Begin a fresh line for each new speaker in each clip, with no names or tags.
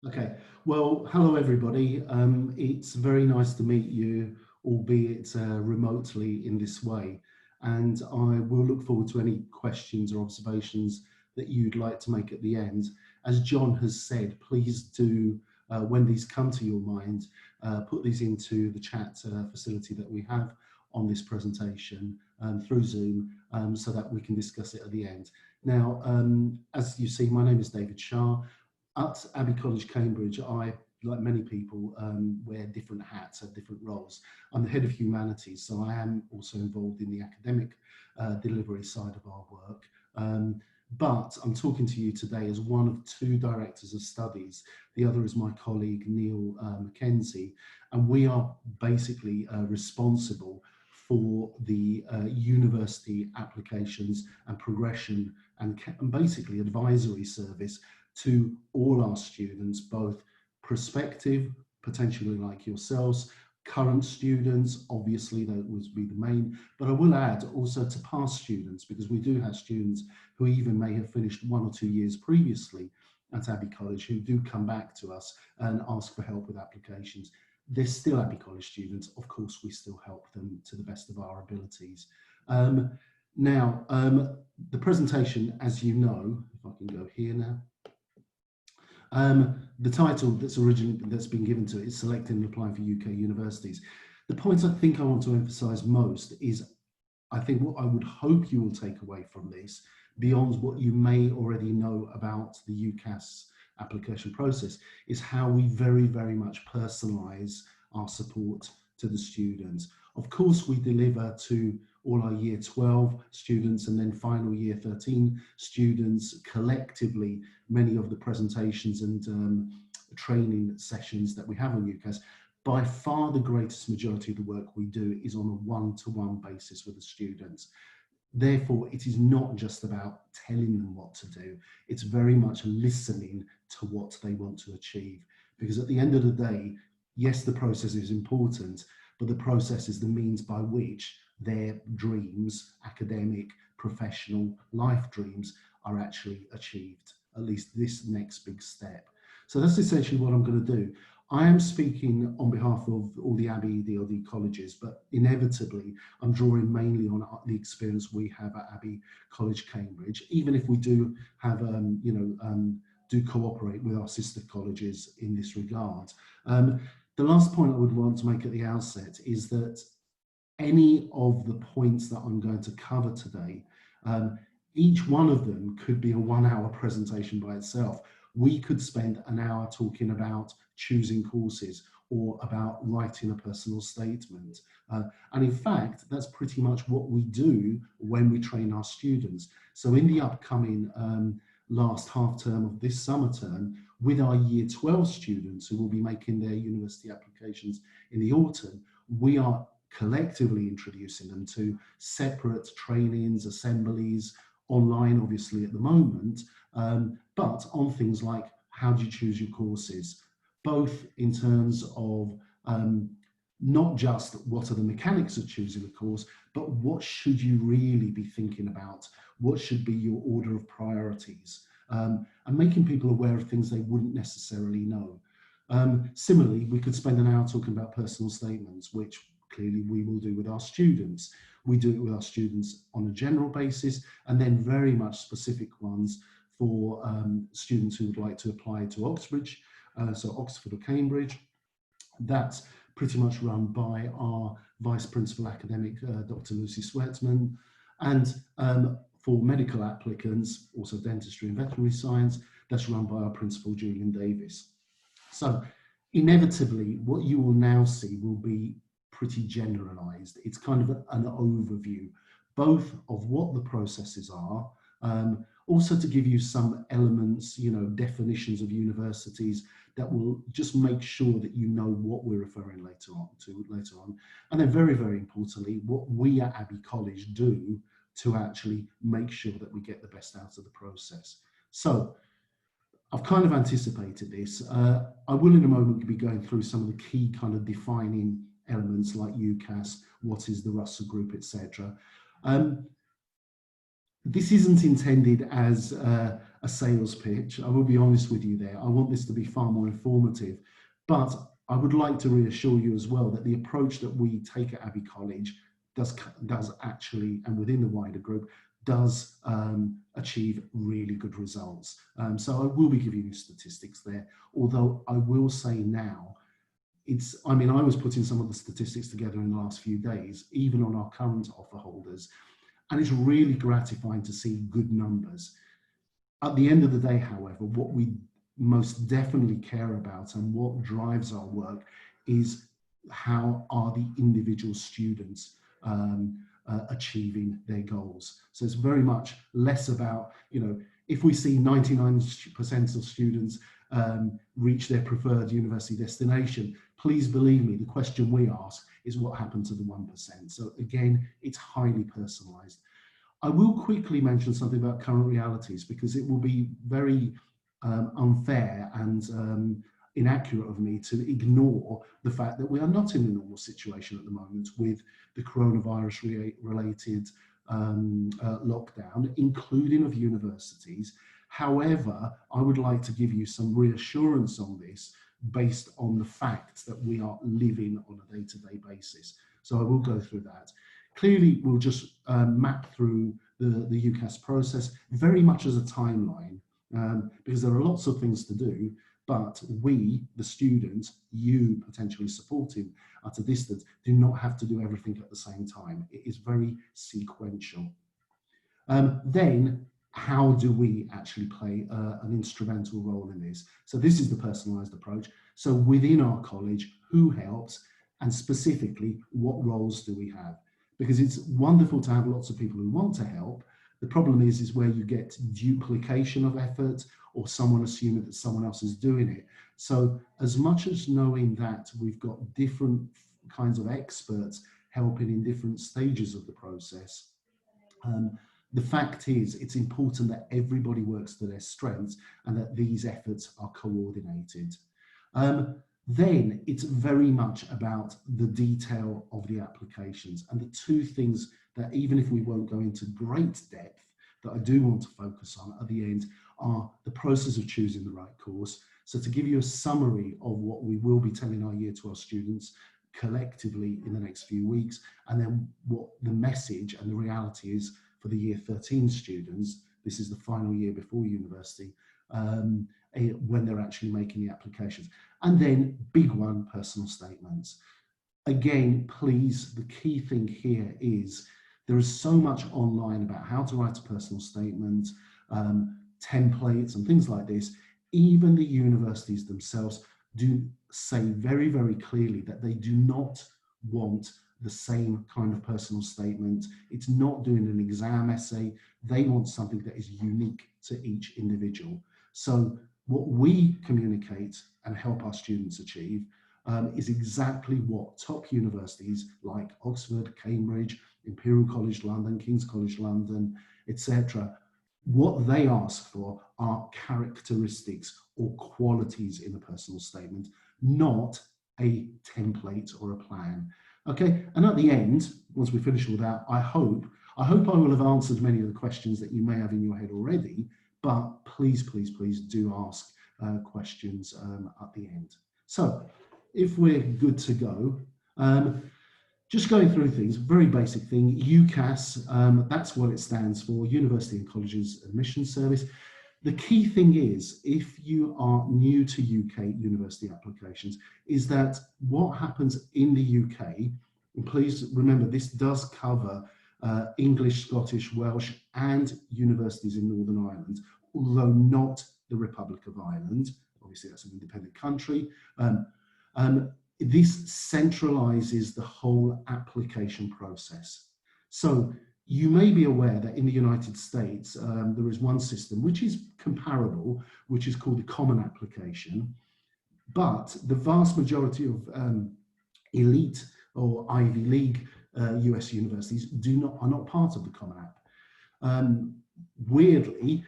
Okay, well, hello everybody. It's very nice to meet you, albeit remotely in this way. And I will look forward to any questions or observations that you'd like to make at the end. As John has said, please do, when these come to your mind, put these into the chat facility that we have on this presentation through Zoom so that we can discuss it at the end. Now, as you see, my name is David Shah. At Abbey College, Cambridge, I, like many people, wear different hats, have different roles. I'm the head of humanities, so I am also involved in the academic delivery side of our work. But I'm talking to you today as one of two directors of studies. The other is my colleague, Neil Mackenzie, and we are basically responsible for the university applications and progression and basically advisory service to all our students, both prospective, potentially like yourselves, current students, obviously that would be the main, but I will add also to past students, because we do have students who even may have finished 1 or 2 years previously at Abbey College who do come back to us and ask for help with applications. They're still Abbey College students. Of course, we still help them to the best of our abilities. Now, the presentation, as you know, if I can go here now, the title that's been given to it is Selecting and Applying for UK Universities. The point I think I want to emphasise most is, I think what I would hope you will take away from this, beyond what you may already know about the UCAS application process, is how we very, very much personalise our support to the students. Of course, we deliver to all our year 12 students and then final year 13 students collectively many of the presentations and training sessions that we have on UCAS. By far the greatest majority of the work we do is on a one-to-one basis with the students. Therefore, it is not just about telling them what to do. It's very much listening to what they want to achieve. Because at the end of the day, yes, the process is important, but the process is the means by which their dreams, academic, professional, life dreams, are actually achieved, at least this next big step. So that's essentially what I'm going to do. I am speaking on behalf of all the Abbey DLD colleges, but inevitably I'm drawing mainly on the experience we have at Abbey College Cambridge, even if we do have, do cooperate with our sister colleges in this regard. The last point I would want to make at the outset is that any of the points that I'm going to cover today, each one of them could be a 1 hour presentation by itself. We could spend an hour talking about choosing courses or about writing a personal statement. And in fact, that's pretty much what we do when we train our students. So in the upcoming last half term of this summer term, with our year 12 students who will be making their university applications in the autumn, we are collectively introducing them to separate trainings, assemblies, online obviously at the moment, but on things like how do you choose your courses, both in terms of not just what are the mechanics of choosing a course, but what should you really be thinking about, what should be your order of priorities, and making people aware of things they wouldn't necessarily know. Similarly, we could spend an hour talking about personal statements, which clearly we will do with our students. We do it with our students on a general basis, and then very much specific ones for students who would like to apply to Oxbridge, so Oxford or Cambridge. That's pretty much run by our Vice Principal Academic, Dr. Lucy Sweatman, and for medical applicants, also dentistry and veterinary science, that's run by our Principal, Julian Davis. So inevitably, what you will now see will be pretty generalized. It's kind of an overview, both of what the processes are, also to give you some elements, definitions of universities that will just make sure that you know what we're referring later on. And then very, very importantly, what we at Abbey College do to actually make sure that we get the best out of the process. So I've kind of anticipated this. I will in a moment be going through some of the key kind of defining elements like UCAS, what is the Russell Group, etc. This isn't intended as a sales pitch. I will be honest with you there. I want this to be far more informative, but I would like to reassure you as well that the approach that we take at Abbey College does actually, and within the wider group, does achieve really good results. So I will be giving you statistics there, although I will say now, I was putting some of the statistics together in the last few days, even on our current offer holders, and it's really gratifying to see good numbers. At the end of the day, however, what we most definitely care about and what drives our work is how are the individual students achieving their goals. So it's very much less about, if we see 99% of students reach their preferred university destination, please believe me, the question we ask is what happened to the 1%. So again, it's highly personalized. I will quickly mention something about current realities because it will be very unfair and inaccurate of me to ignore the fact that we are not in a normal situation at the moment with the coronavirus related lockdown, including of universities. However, I would like to give you some reassurance on this based on the fact that we are living on a day-to-day basis. So I will go through that. Clearly, we'll just map through the UCAS process very much as a timeline because there are lots of things to do, but we, the students, you potentially supporting at a distance, do not have to do everything at the same time. It is very sequential. Then, how do we actually play an instrumental role in this? So this is the personalised approach. So within our college, who helps, and specifically, what roles do we have? Because it's wonderful to have lots of people who want to help. The problem is where you get duplication of effort or someone assuming that someone else is doing it. So as much as knowing that we've got different kinds of experts helping in different stages of the process, the fact is it's important that everybody works to their strengths and that these efforts are coordinated. Then it's very much about the detail of the applications. And the two things that, even if we won't go into great depth, that I do want to focus on at the end are the process of choosing the right course. So to give you a summary of what we will be telling our Year 12 students collectively in the next few weeks, and then what the message and the reality is for the Year 13 students. This is the final year before university, when they're actually making the applications. And then big one, personal statements. Again, please, the key thing here is there is so much online about how to write a personal statement, templates and things like this. Even the universities themselves do say very, very clearly that they do not want the same kind of personal statement. It's not doing an exam essay. They want something that is unique to each individual. So what we communicate and help our students achieve is exactly what top universities like Oxford, Cambridge, Imperial College London, King's College London, etc., what they ask for are characteristics or qualities in a personal statement, not a template or a plan. Okay, and at the end, once we finish all that, I hope I will have answered many of the questions that you may have in your head already, but please, please, please do ask questions at the end. So if we're good to go, just going through things, very basic thing, UCAS, that's what it stands for, University and Colleges Admission Service. The key thing is, if you are new to UK university applications, is that what happens in the UK, and please remember this does cover English, Scottish, Welsh and universities in Northern Ireland, although not the Republic of Ireland. Obviously that's an independent country. This centralizes the whole application process. So you may be aware that in the United States, there is one system which is comparable, which is called the Common Application, but the vast majority of elite or Ivy League US universities are not part of the Common App. Weirdly,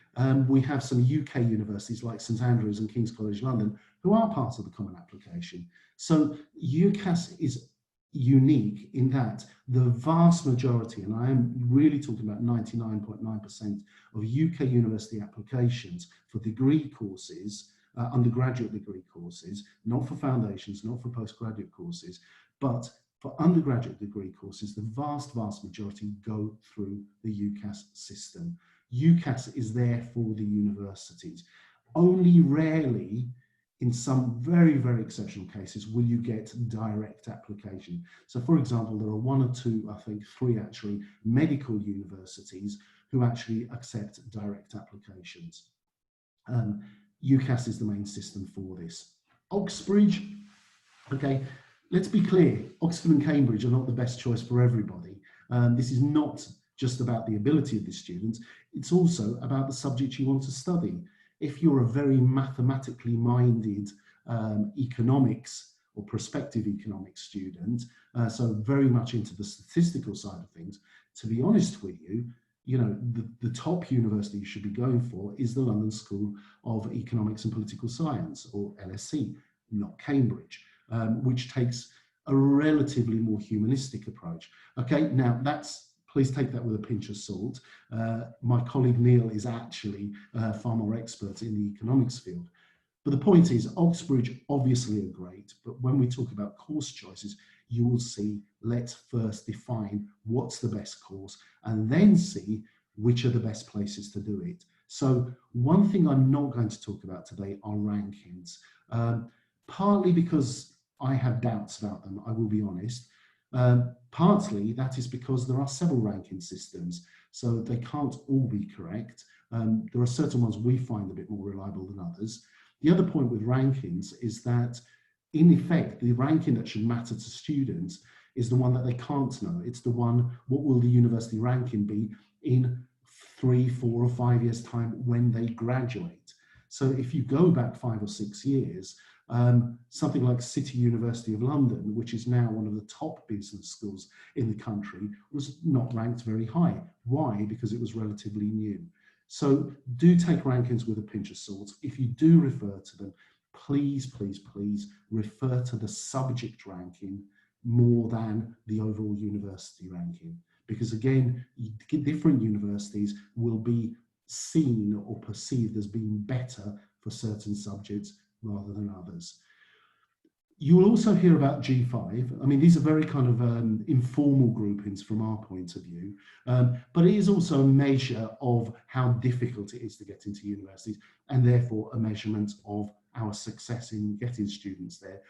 we have some UK universities like St Andrews and King's College London who are part of the Common Application. So UCAS is unique in that the vast majority, and I am really talking about 99.9% of UK university applications for degree courses, undergraduate degree courses, not for foundations, not for postgraduate courses, but for undergraduate degree courses, the vast majority go through the UCAS system. UCAS is there for the universities. Only rarely, in some very exceptional cases, will you get direct application. So for example, there are one or two, I think three actually, medical universities who actually accept direct applications. UCAS is the main system for this. Oxbridge, okay, let's be clear, Oxford and Cambridge are not the best choice for everybody. This is not just about the ability of the students, it's also about the subject you want to study. If you're a very mathematically minded economics or prospective economics student, so very much into the statistical side of things, to be honest with you, the top university you should be going for is the London School of Economics and Political Science, or LSE, not Cambridge, which takes a relatively more humanistic approach. Okay, now please take that with a pinch of salt. My colleague Neil is actually far more expert in the economics field. But the point is, Oxbridge obviously are great, but when we talk about course choices, you will see, let's first define what's the best course and then see which are the best places to do it. So one thing I'm not going to talk about today are rankings, partly because I have doubts about them, I will be honest. Partly that is because there are several ranking systems, so they can't all be correct. There are certain ones we find a bit more reliable than others. The other point with rankings is that, in effect, the ranking that should matter to students is the one that they can't know. It's the one, what will the university ranking be in 3, 4 or 5 years' time when they graduate? So if you go back 5 or 6 years, something like City University of London, which is now one of the top business schools in the country, was not ranked very high. Why? Because it was relatively new. So do take rankings with a pinch of salt. If you do refer to them, please refer to the subject ranking more than the overall university ranking. Because again, different universities will be seen or perceived as being better for certain subjects rather than others. You will also hear about G5. I mean, these are very kind of informal groupings from our point of view, but it is also a measure of how difficult it is to get into universities and therefore a measurement of our success in getting students there.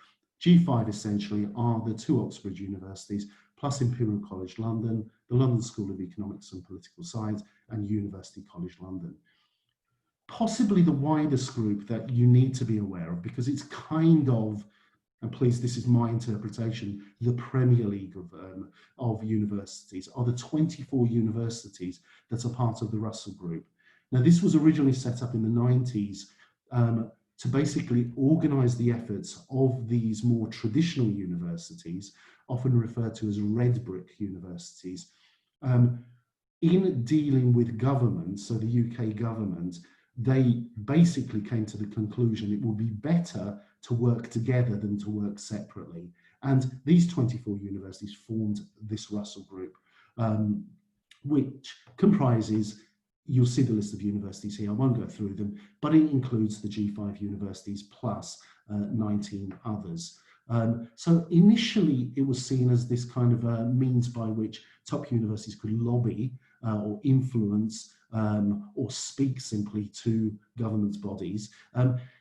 G5 essentially are the 2 Oxbridge universities plus Imperial College London, the London School of Economics and Political Science, and University College London. Possibly the widest group that you need to be aware of, because it's kind of, and please, this is my interpretation, the Premier League of universities, are the 24 universities that are part of the Russell Group. Now, this was originally set up in the 90s to basically organise the efforts of these more traditional universities, often referred to as red brick universities, in dealing with government, so the UK government. They basically came to the conclusion it would be better to work together than to work separately. And these 24 universities formed this Russell Group, which comprises, you'll see the list of universities here, I won't go through them, but it includes the G5 universities plus 19 others. So initially it was seen as this kind of means by which top universities could lobby or influence or speak simply to government bodies.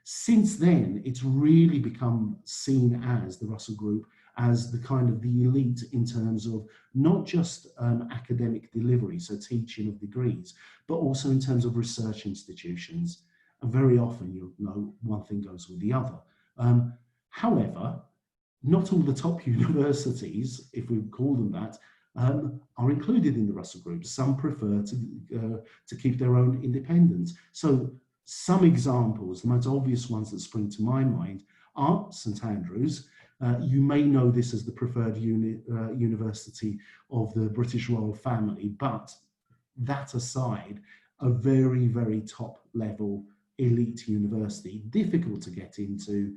Since then, it's really become seen as the Russell Group as the kind of the elite in terms of not just academic delivery, so teaching of degrees, but also in terms of research institutions. And very often, you'll know, one thing goes with the other. However, not all the top universities, if we call them that, are included in the Russell Group. Some prefer to keep their own independence. So some examples, the most obvious ones that spring to my mind are St Andrews. You may know this as the preferred university of the British royal family, but that aside, a very top level elite university, difficult to get into,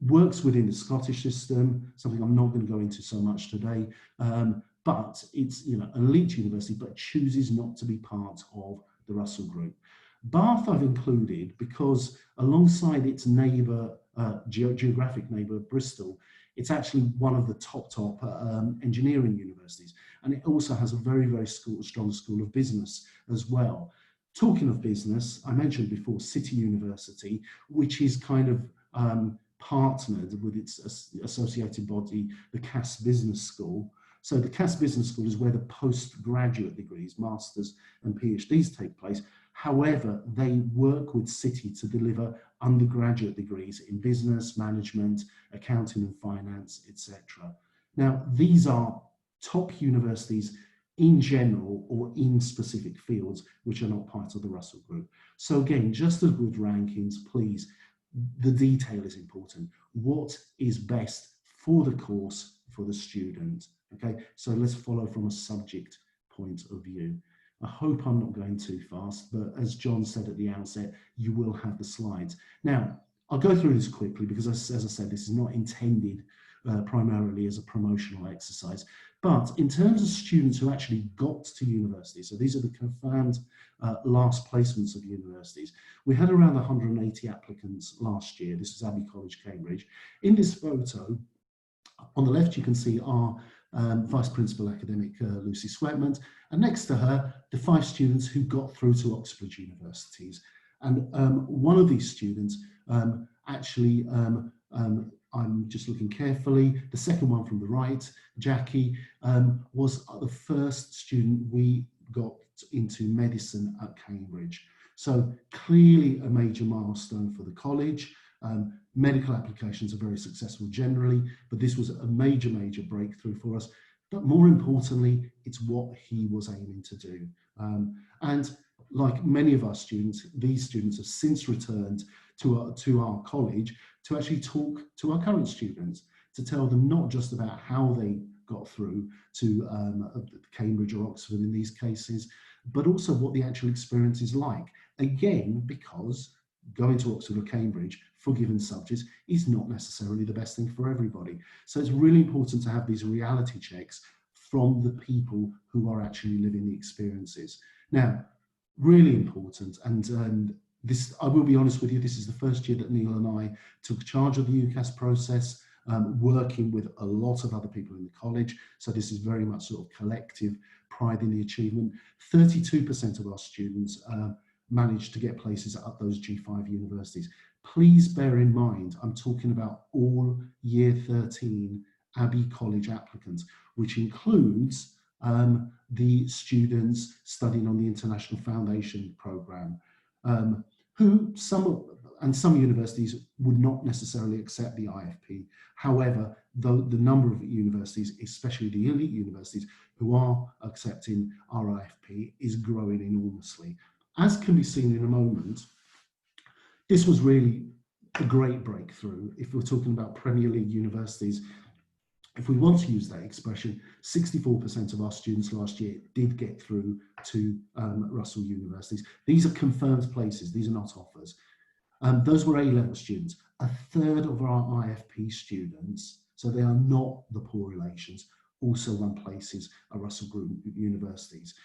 works within the Scottish system, something I'm not going to go into so much today, but it's, you know, an elite university, but chooses not to be part of the Russell Group. Bath I've included because alongside its neighbour, geographic neighbour, Bristol, it's actually one of the top engineering universities. And it also has a very, very strong school of business as well. Talking of business, I mentioned before City University, which is kind of partnered with its associated body, the UCAS Business School. So the UCAS Business School is where the postgraduate degrees, masters and PhDs take place. However, they work with City to deliver undergraduate degrees in business, management, accounting and finance, etc. Now, these are top universities in general or in specific fields which are not part of the Russell Group. So again, just as with rankings, please, the detail is important. What is best for the course, for the student? Okay, so let's follow from a subject point of view. I hope I'm not going too fast, but as John said at the outset, you will have the slides. Now, I'll go through this quickly because, as I said, this is not intended primarily as a promotional exercise. But in terms of students who actually got to university, so these are the confirmed last placements of universities, we had around 180 applicants last year. This is Abbey College, Cambridge. In this photo, on the left, you can see our Vice Principal Academic, Lucy Sweatman, and next to her, the 5 students who got through to Oxbridge universities. And one of these students actually, I'm just looking carefully, the second one from the right, Jackie, was the first student we got into medicine at Cambridge. So clearly a major milestone for the college. Medical applications are very successful generally, but this was a major, major breakthrough for us. But more importantly, it's what he was aiming to do. And like many of our students, these students have since returned to our college to actually talk to our current students, to tell them not just about how they got through to Cambridge or Oxford in these cases, but also what the actual experience is like. Again, because going to Oxford or Cambridge for given subjects is not necessarily the best thing for everybody. So it's really important to have these reality checks from the people who are actually living the experiences. Now, really important, and this, I will be honest with you, this is the first year that Neil and I took charge of the UCAS process, working with a lot of other people in the college. So this is very much sort of collective pride in the achievement. 32% of our students managed to get places at those G5 universities. Please bear in mind, I'm talking about all year 13 Abbey College applicants, which includes the students studying on the International Foundation Programme, who some universities would not necessarily accept the IFP. However, the number of universities, especially the elite universities, who are accepting our IFP is growing enormously. As can be seen in a moment, this was really a great breakthrough. If we're talking about Premier League universities, if we want to use that expression, 64% of our students last year did get through to Russell universities. These are confirmed places, these are not offers. Those were A-level students. A third of our IFP students, so they are not the poor relations, also won places at Russell Group universities.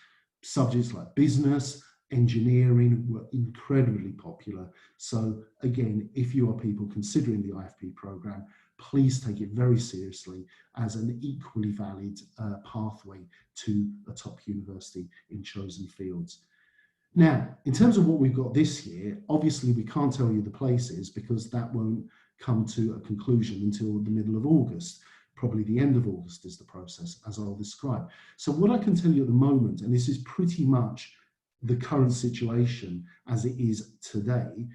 Subjects like business, engineering were incredibly popular. So again, if you are people considering the IFP programme, please take it very seriously as an equally valid pathway to a top university in chosen fields. Now, in terms of what we've got this year, obviously we can't tell you the places because that won't come to a conclusion until the middle of August. Probably the end of August is the process, as I'll describe. So what I can tell you at the moment, and this is pretty much the current situation as it is today,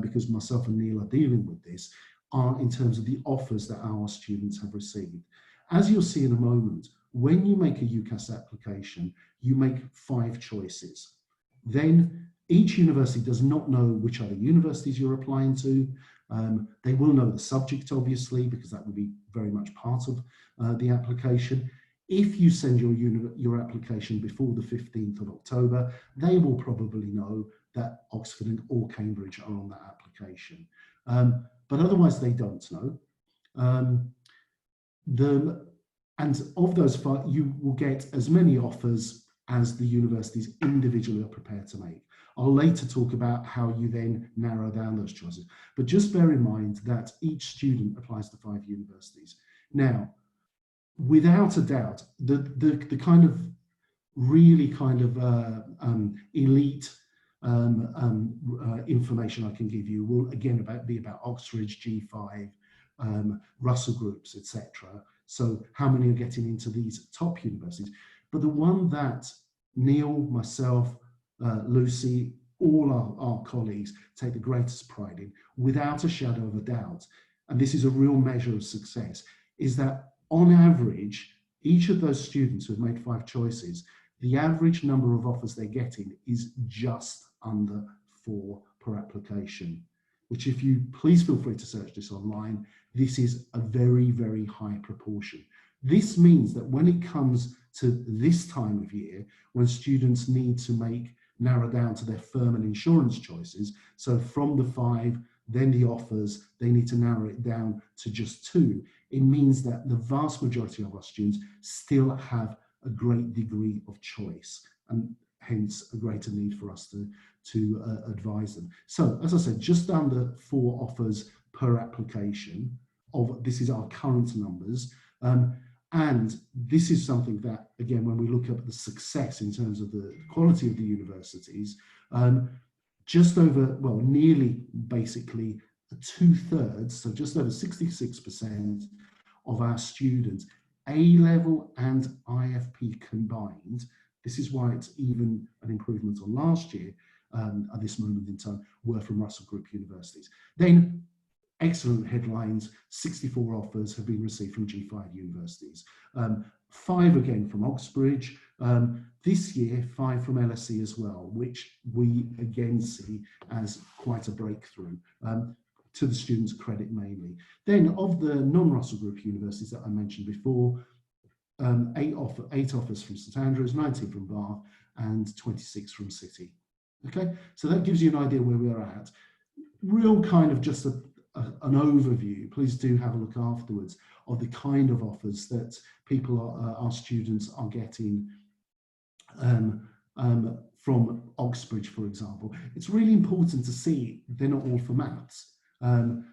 because myself and Neil are dealing with this, are in terms of the offers that our students have received. As you'll see in a moment, when you make a UCAS application, you make 5 choices. Then each university does not know which other universities you're applying to. They will know the subject, obviously, because that will be very much part of the application. If you send your application before the 15th of October, they will probably know that Oxford or Cambridge are on that application. but otherwise they don't know. And of those 5, you will get as many offers as the universities individually are prepared to make. I'll later talk about how you then narrow down those choices. But just bear in mind that each student applies to 5 universities. Now, without a doubt, the kind of really kind of elite information I can give you will again be about Oxbridge, G5, Russell groups, etc. So how many are getting into these top universities? But the one that Neil, myself, Lucy, all our colleagues take the greatest pride in, without a shadow of a doubt, and this is a real measure of success, is that on average, each of those students who have made 5 choices, the average number of offers they're getting is just under 4 per application, which, if you please feel free to search this online, this is a very, very high proportion. This means that when it comes to this time of year, when students need to narrow down to their firm and insurance choices, so from the 5, then the offers, they need to narrow it down to just 2. It means that the vast majority of our students still have a great degree of choice, and hence a greater need for us to advise them. So, as I said, just under 4 offers per application. This is our current numbers. And this is something that, again, when we look at the success in terms of the quality of the universities, just over, well, nearly basically 2/3, so just over 66% of our students, A-level and IFP combined, this is why it's even an improvement on last year at this moment in time, were from Russell Group universities. Then, excellent headlines, 64 offers have been received from G5 universities. 5 again from Oxbridge. This year, 5 from LSE as well, which we again see as quite a breakthrough, to the students' credit mainly. Then of the non-Russell Group universities that I mentioned before, 8 offers from St Andrews, 19 from Bath, and 26 from City. Okay, so that gives you an idea where we're at. Real kind of just an overview. Please do have a look afterwards of the kind of offers that our students are getting from Oxbridge, for example. It's really important to see they're not all for maths.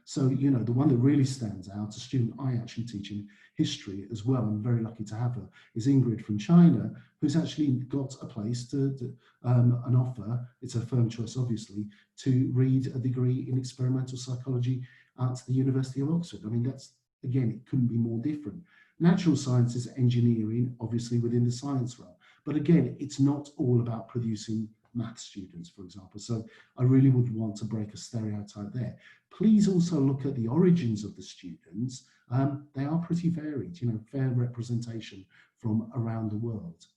So, you know, the one that really stands out, a student I actually teach in history as well, I'm very lucky to have her, is Ingrid from China, who's actually got a place an offer, it's a firm choice obviously, to read a degree in experimental psychology at the University of Oxford. I mean, that's, again, it couldn't be more different. Natural sciences, engineering, obviously within the science realm. But again, it's not all about producing math students, for example. So I really would want to break a stereotype there. Please also look at the origins of the students. They are pretty varied, you know, fair representation from around the world.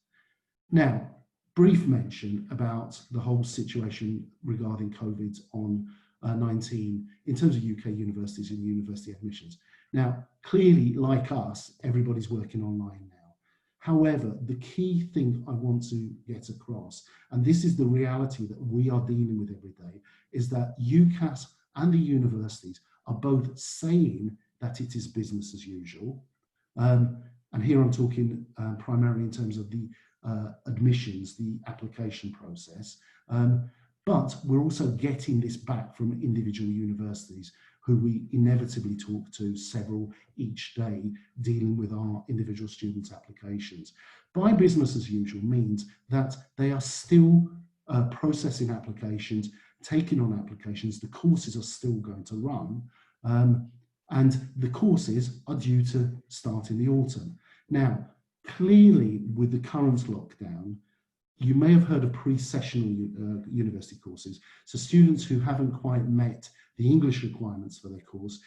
Now, brief mention about the whole situation regarding COVID-19 in terms of UK universities and university admissions. Now, clearly, like us, everybody's working online now. However, the key thing I want to get across, and this is the reality that we are dealing with every day, is that UCAS and the universities are both saying that it is business as usual. And here I'm talking primarily in terms of the admissions, the application process. But we're also getting this back from individual universities who we inevitably talk to several each day, dealing with our individual students' applications. By business as usual means that they are still processing applications, taking on applications, the courses are still going to run, and the courses are due to start in the autumn. Now, clearly with the current lockdown, you may have heard of pre-sessional university courses. So students who haven't quite met the English requirements for their course,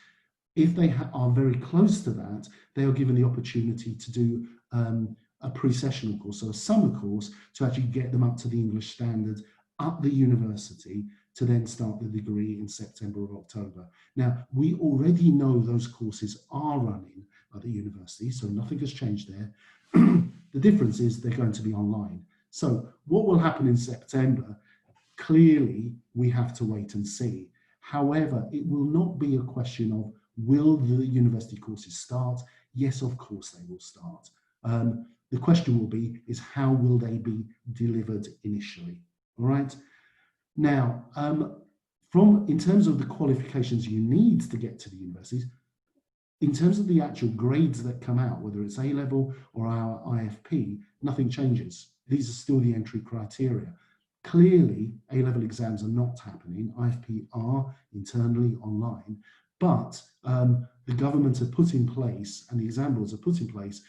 if they are very close to that, they are given the opportunity to do a pre-sessional course, so a summer course, to actually get them up to the English standard at the university to then start the degree in September or October. Now, we already know those courses are running at the university, so nothing has changed there. The difference is they're going to be online. So what will happen in September? Clearly, we have to wait and see. However, it will not be a question of will the university courses start? Yes, of course they will start. The question will be is how will they be delivered initially? All right. Now, in terms of the qualifications you need to get to the universities, in terms of the actual grades that come out, whether it's A-level or our IFP, nothing changes. These are still the entry criteria. Clearly, A-level exams are not happening. IFP are internally online, but the government have put in place, and the exam boards have put in place,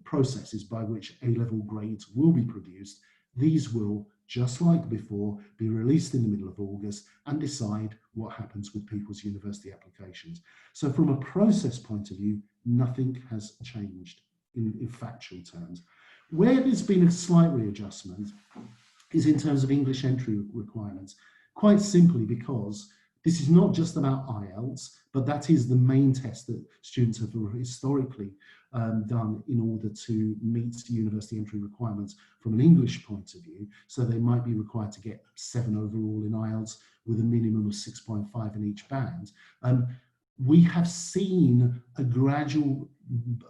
processes by which A-level grades will be produced. These will, just like before, be released in the middle of August and decide what happens with people's university applications. So from a process point of view, nothing has changed in factual terms. Where there's been a slight readjustment is in terms of English entry requirements, quite simply because this is not just about IELTS, but that is the main test that students have historically done in order to meet the university entry requirements from an English point of view. So they might be required to get 7 overall in IELTS with a minimum of 6.5 in each band. We have seen a gradual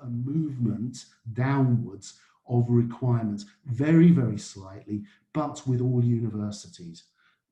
movement downwards of requirements, very, very slightly, but with all universities.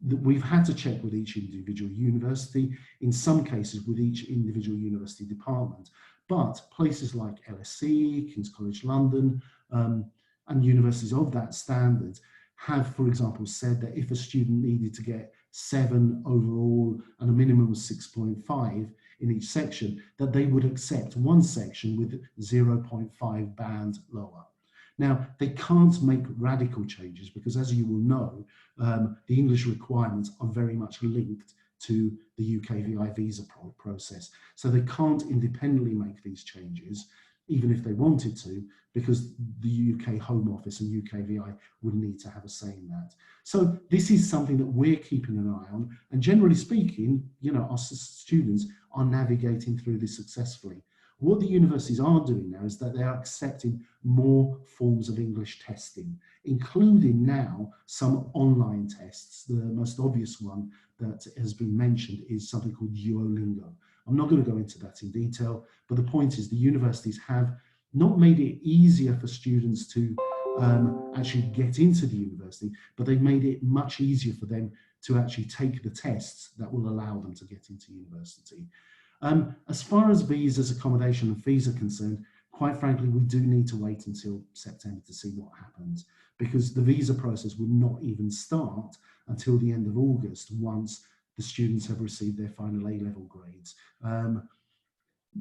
We've had to check with each individual university, in some cases with each individual university department, but places like LSE, King's College London, and universities of that standard have, for example, said that if a student needed to get 7 overall and a minimum of 6.5 in each section, that they would accept one section with 0.5 band lower. Now, they can't make radical changes because, as you will know, the English requirements are very much linked to the UKVI visa process. So they can't independently make these changes, even if they wanted to, because the UK Home Office and UKVI would need to have a say in that. So this is something that we're keeping an eye on. And generally speaking, you know, our students are navigating through this successfully. What the universities are doing now is that they are accepting more forms of English testing, including now some online tests. The most obvious one that has been mentioned is something called Duolingo. I'm not going to go into that in detail, but the point is the universities have not made it easier for students to actually get into the university, but they've made it much easier for them to actually take the tests that will allow them to get into university. As far as visas, accommodation and fees are concerned, quite frankly, we do need to wait until September to see what happens, because the visa process will not even start until the end of August once the students have received their final A-level grades.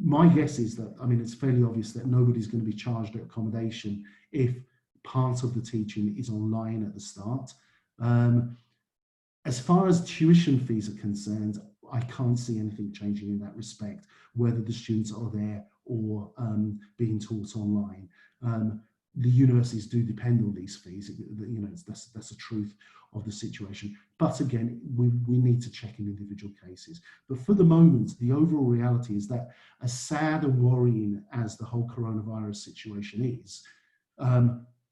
My guess is that, I mean, it's fairly obvious that nobody's going to be charged at accommodation if part of the teaching is online at the start. As far as tuition fees are concerned, I can't see anything changing in that respect, whether the students are there or being taught online. The universities do depend on these fees. You know, that's the truth of the situation. But again, we need to check in individual cases. But for the moment, the overall reality is that as sad and worrying as the whole coronavirus situation is,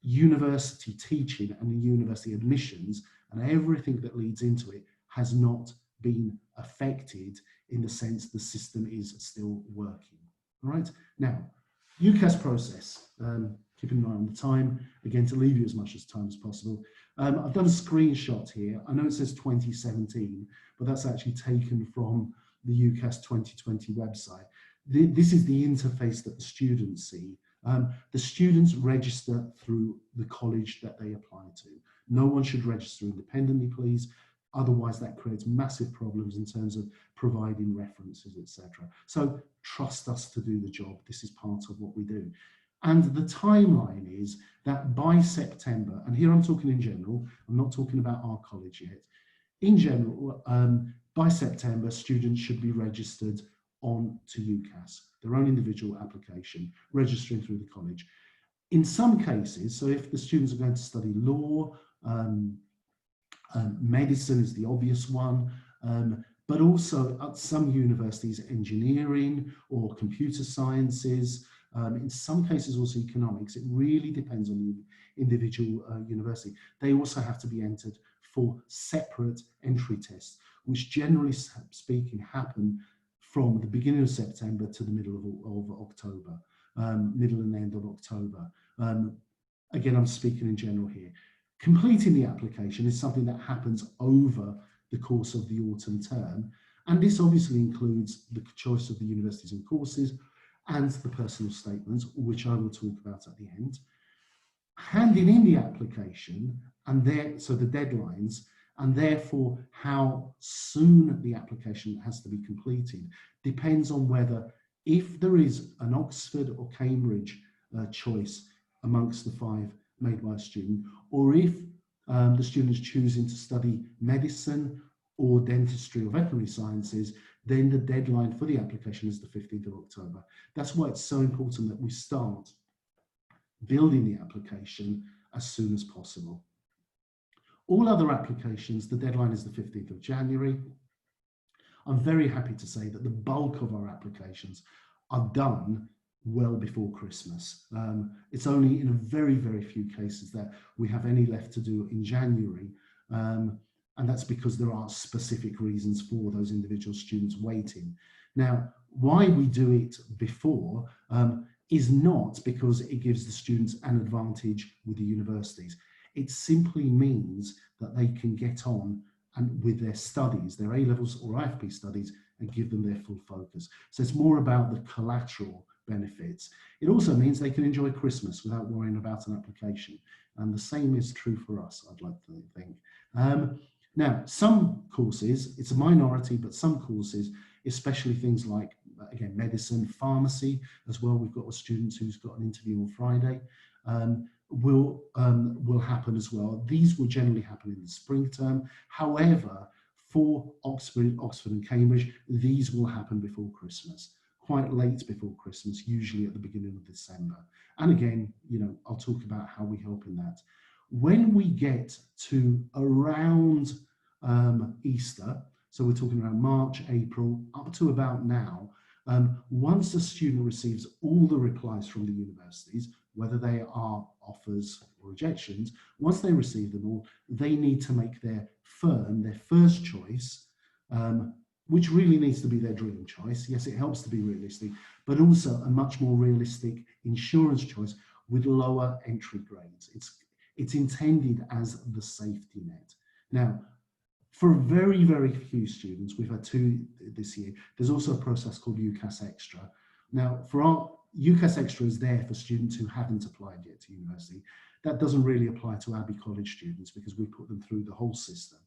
university teaching and university admissions and everything that leads into it has not been affected in the sense the system is still working. All right. Now, UCAS process, keeping an eye on the time, again, to leave you as much time as possible. I've done a screenshot here. I know it says 2017, but that's actually taken from the UCAS 2020 website. This is the interface that the students see. The students register through the college that they apply to. No one should register independently, please. Otherwise, that creates massive problems in terms of providing references, etc. So trust us to do the job. This is part of what we do. And the timeline is that by September, and here I'm talking in general, I'm not talking about our college yet. In general, by September, students should be registered on to UCAS, their own individual application, registering through the college. In some cases, so if the students are going to study law, medicine is the obvious one, but also at some universities, engineering or computer sciences, in some cases also economics. It really depends on the individual university. They also have to be entered for separate entry tests, which generally speaking happen from the beginning of September to the middle of October, middle and end of October. Again, I'm speaking in general here. Completing the application is something that happens over the course of the autumn term, and this obviously includes the choice of the universities and courses and the personal statements, which I will talk about at the end. Handing in the application and so the deadlines, and therefore how soon the application has to be completed, depends on whether, if there is an Oxford or Cambridge choice amongst the 5 made by a student, or if the student is choosing to study medicine or dentistry or veterinary sciences, then the deadline for the application is the 15th of October. That's why it's so important that we start building the application as soon as possible. All other applications, the deadline is the 15th of January. I'm very happy to say that the bulk of our applications are done well before Christmas. It's only in a very, very few cases that we have any left to do in January. And that's because there are specific reasons for those individual students waiting. Now, why we do it before is not because it gives the students an advantage with the universities. It simply means that they can get on and with their studies, their A-levels or IFP studies, and give them their full focus. So it's more about the collateral benefits. It also means they can enjoy Christmas without worrying about an application. And the same is true for us, I'd like to think. Now, some courses, it's a minority, but some courses, especially things like, again, medicine, pharmacy as well. We've got a student who's got an interview on Friday, will happen as well. These will generally happen in the spring term. However, for Oxford and Cambridge, these will happen before Christmas, quite late before Christmas, usually at the beginning of December. And again, I'll talk about how we help in that. When we get to around Easter, so we're talking around March, April, up to about now, once a student receives all the replies from the universities, whether they are offers or rejections, once they receive them all, they need to make their firm, their first choice, which really needs to be their dream choice. Yes, it helps to be realistic, but also a much more realistic insurance choice with lower entry grades. It's intended as the safety net. Now, for very, very few students, we've had 2 this year, there's also a process called UCAS Extra. Now, for our UCAS Extra is there for students who haven't applied yet to university. That doesn't really apply to Abbey College students because we put them through the whole system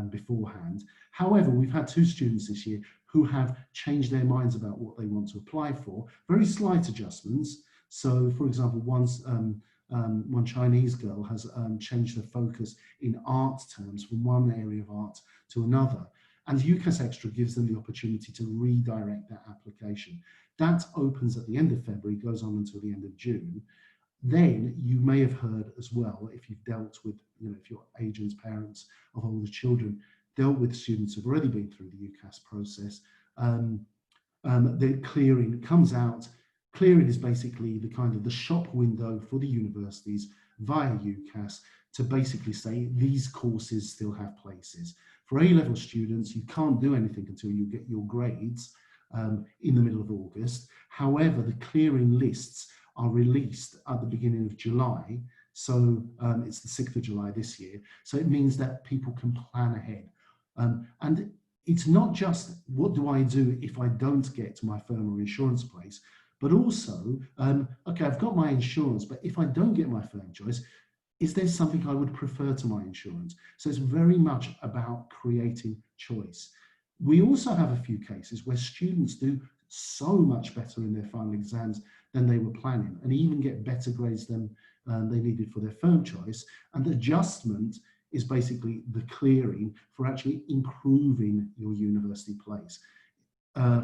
beforehand. However, we've had 2 students this year who have changed their minds about what they want to apply for, very slight adjustments. So, for example, one Chinese girl has changed her focus in art terms from one area of art to another. And UCAS Extra gives them the opportunity to redirect that application. That opens at the end of February, goes on until the end of June. Then you may have heard as well, if you've dealt with, if you're agents, parents of older children, dealt with students who've already been through the UCAS process, the clearing comes out. Clearing is basically the shop window for the universities via UCAS to basically say these courses still have places. For A-level students, you can't do anything until you get your grades in the middle of August. However, the clearing lists are released at the beginning of July. So it's the 6th of July this year. So it means that people can plan ahead. And it's not just what do I do if I don't get my firm or insurance place, but also, okay, I've got my insurance, but if I don't get my firm choice, is there something I would prefer to my insurance? So it's very much about creating choice. We also have a few cases where students do so much better in their final exams than they were planning and even get better grades than they needed for their firm choice. And the adjustment is basically the clearing for actually improving your university place.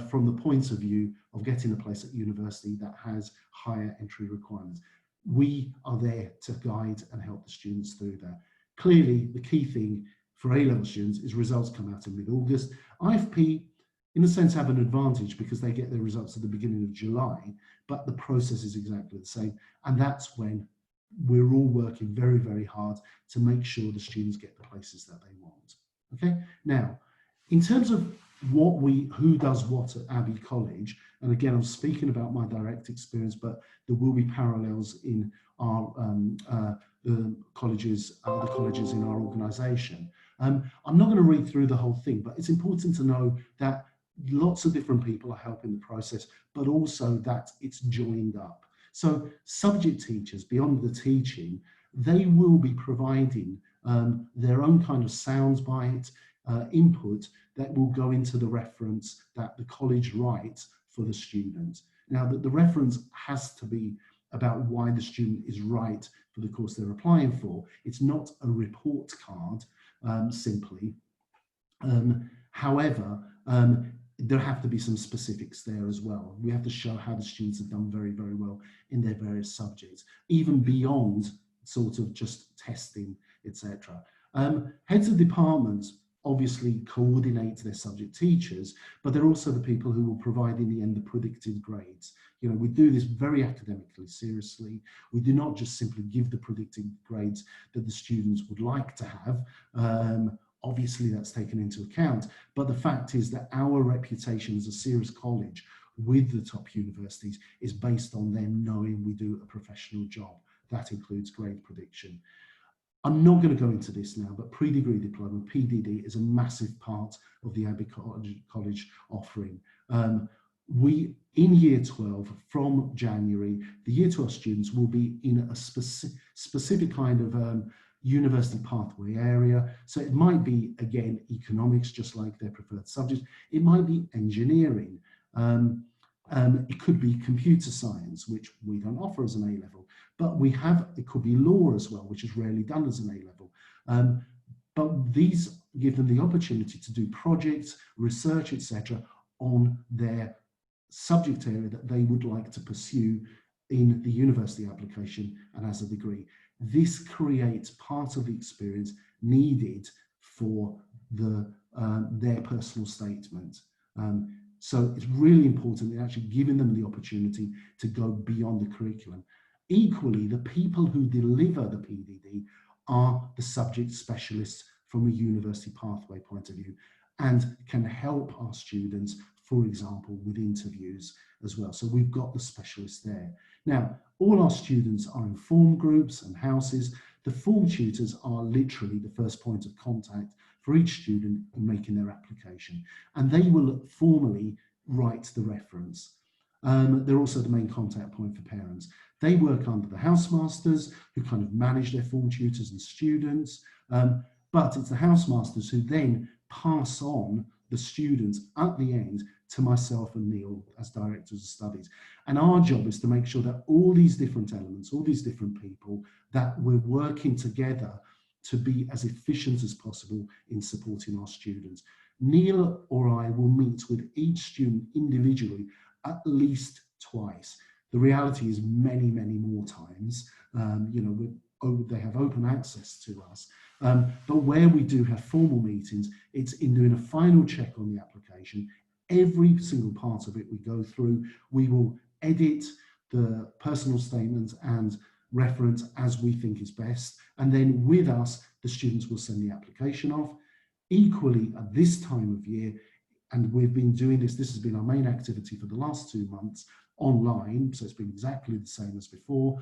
From the point of view of getting a place at university that has higher entry requirements. We are there to guide and help the students through that. Clearly, the key thing for A-level students is results come out in mid-August. IFP, in a sense, have an advantage because they get their results at the beginning of July, but the process is exactly the same. And that's when we're all working very, very hard to make sure the students get the places that they want. Okay, now, in terms of who does what at Abbey College, and again, I'm speaking about my direct experience, but there will be parallels in our the colleges in our organisation. I'm not going to read through the whole thing, but it's important to know that lots of different people are helping the process, but also that it's joined up. So subject teachers, beyond the teaching, they will be providing their own kind of soundbite input that will go into the reference that the college writes for the student. Now, that the reference has to be about why the student is right for the course they're applying for. It's not a report card simply. However, there have to be some specifics there as well. We have to show how the students have done very, very well in their various subjects, even beyond sort of just testing, etc. Heads of departments obviously coordinate their subject teachers, but they're also the people who will provide in the end the predicted grades. You know, we do this very academically seriously. We do not just simply give the predicted grades that the students would like to have. Obviously, that's taken into account, but the fact is that our reputation as a serious college with the top universities is based on them knowing we do a professional job. That includes grade prediction. I'm not going to go into this now, but pre-degree diploma, PDD, is a massive part of the Abbey College offering. We, in year 12, from January, the year 12 students will be in a specific kind of university pathway area. So it might be, again, economics, just like their preferred subject. It might be engineering. It could be computer science, which we don't offer as an A-level. But it could be law as well, which is rarely done as an A-level. But these give them the opportunity to do projects, research, etc., on their subject area that they would like to pursue in the university application and as a degree. This creates part of the experience needed for their personal statement. So it's really important in actually giving them the opportunity to go beyond the curriculum. Equally, the people who deliver the PDD are the subject specialists from a university pathway point of view and can help our students, for example, with interviews as well. So we've got the specialists there. Now, all our students are in form groups and houses. The form tutors are literally the first point of contact for each student in making their application, and they will formally write the reference. They're also the main contact point for parents. They work under the housemasters who kind of manage their form tutors and students, but it's the housemasters who then pass on the students at the end to myself and Neil as directors of studies. And our job is to make sure that all these different elements, all these different people, that we're working together to be as efficient as possible in supporting our students. Neil or I will meet with each student individually at least twice. The reality is many, many more times. They have open access to us. But where we do have formal meetings, it's in doing a final check on the application. Every single part of it we go through. We will edit the personal statements and reference as we think is best. And then with us, the students will send the application off. Equally, at this time of year, and we've been doing this has been our main activity for the last 2 months online, so it's been exactly the same as before.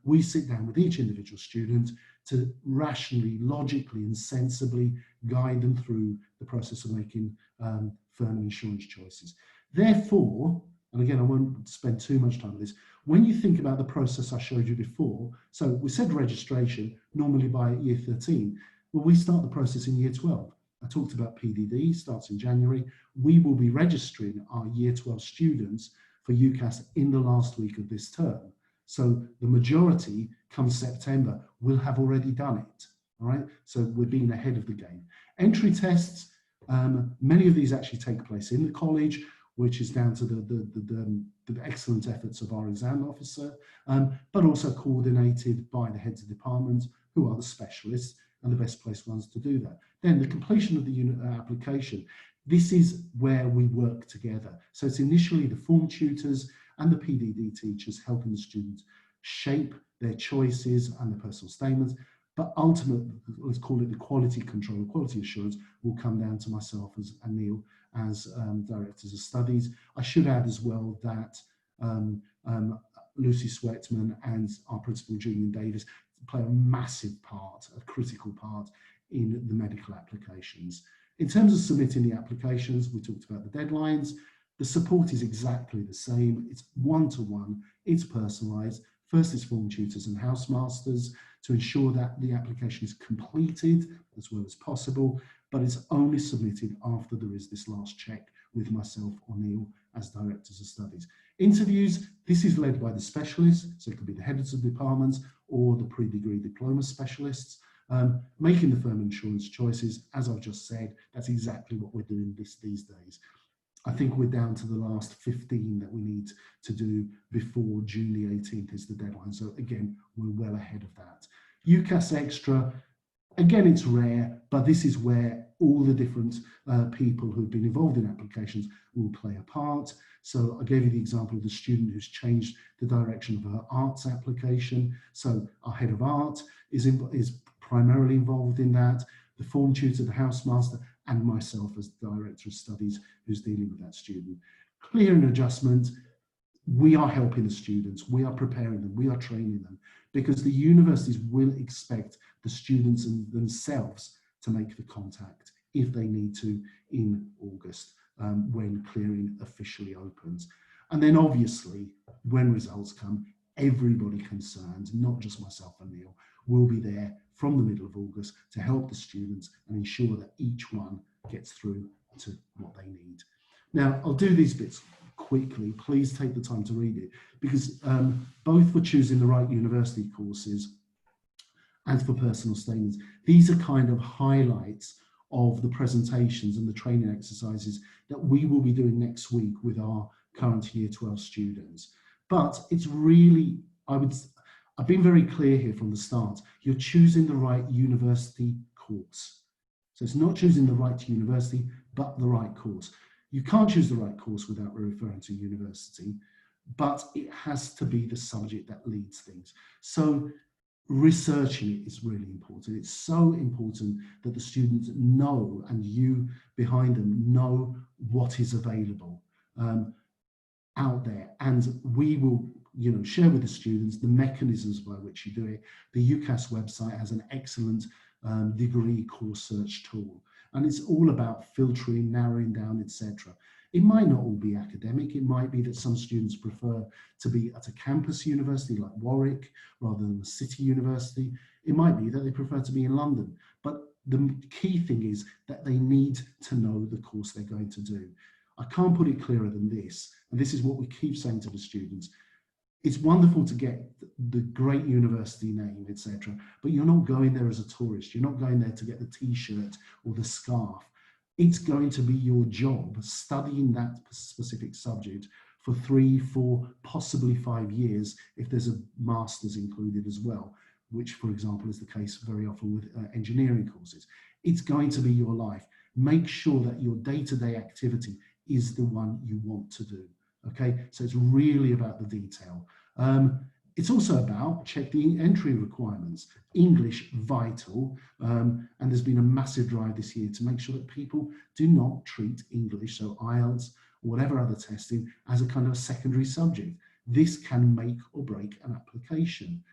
We sit down with each individual student to rationally, logically and sensibly guide them through the process of making firm insurance choices. Therefore, and again, I won't spend too much time on this, when you think about the process I showed you before, so we said registration, normally by year 13, well, we start the process in year 12. I talked about PDD, starts in January. We will be registering our year 12 students for UCAS in the last week of this term. So the majority, come September, will have already done it, all right? So we're being ahead of the game. Entry tests, many of these actually take place in the college, which is down to the excellent efforts of our exam officer, but also coordinated by the heads of departments, who are the specialists and the best placed ones to do that. Then the completion of the unit application. This is where we work together. So it's initially the form tutors and the PDD teachers helping the students shape their choices and their personal statements. But ultimately, let's call it the quality control, the quality assurance will come down to myself and Neil as directors of studies. I should add as well that Lucy Sweatman and our principal Julian Davis play a massive part, a critical part in the medical applications. In terms of submitting the applications, we talked about the deadlines. The support is exactly the same. It's one-to-one, it's personalised. First is form tutors and housemasters to ensure that the application is completed as well as possible, but it's only submitted after there is this last check with myself or Neil as directors of studies. Interviews, this is led by the specialists, so it could be the heads of departments or the pre-degree diploma specialists. Making the firm insurance choices, as I've just said, that's exactly what we're doing these days. I think we're down to the last 15 that we need to do before June the 18th is the deadline. So again, we're well ahead of that. UCAS Extra, again, it's rare, but this is where all the different people who've been involved in applications will play a part. So I gave you the example of the student who's changed the direction of her arts application. So our head of art is primarily involved in that, the form tutor, the housemaster, and myself as director of studies who's dealing with that student. Clearing adjustment, we are helping the students, we are preparing them, we are training them, because the universities will expect the students and themselves to make the contact if they need to in August when clearing officially opens. And then obviously, when results come, everybody concerned, not just myself and Neil, will be there from the middle of August to help the students and ensure that each one gets through to what they need. Now, I'll do these bits quickly. Please take the time to read it, because both for choosing the right university courses and for personal statements, these are kind of highlights of the presentations and the training exercises that we will be doing next week with our current Year 12 students. But it's really, I've been very clear here from the start, you're choosing the right university course. So it's not choosing the right university, but the right course. You can't choose the right course without referring to university, but it has to be the subject that leads things. So researching it is really important. It's so important that the students know, and you behind them know, what is available out there. And we will share with the students the mechanisms by which you do it. The UCAS website has an excellent degree course search tool, and it's all about filtering, narrowing down, etc. It might not all be academic. It might be that some students prefer to be at a campus university like Warwick rather than a city university. It might be that they prefer to be in London. But the key thing is that they need to know the course they're going to do. I can't put it clearer than this, and this is what we keep saying to the students. It's wonderful to get the great university name, etc., but you're not going there as a tourist. You're not going there to get the t-shirt or the scarf. It's going to be your job studying that specific subject for 3, 4, possibly 5 years, if there's a master's included as well, which, for example, is the case very often with engineering courses. It's going to be your life. Make sure that your day-to-day activity is the one you want to do. Okay, so it's really about the detail. It's also about check the entry requirements. English, vital, and there's been a massive drive this year to make sure that people do not treat English, so IELTS or whatever other testing, as a kind of a secondary subject. This can make or break an application.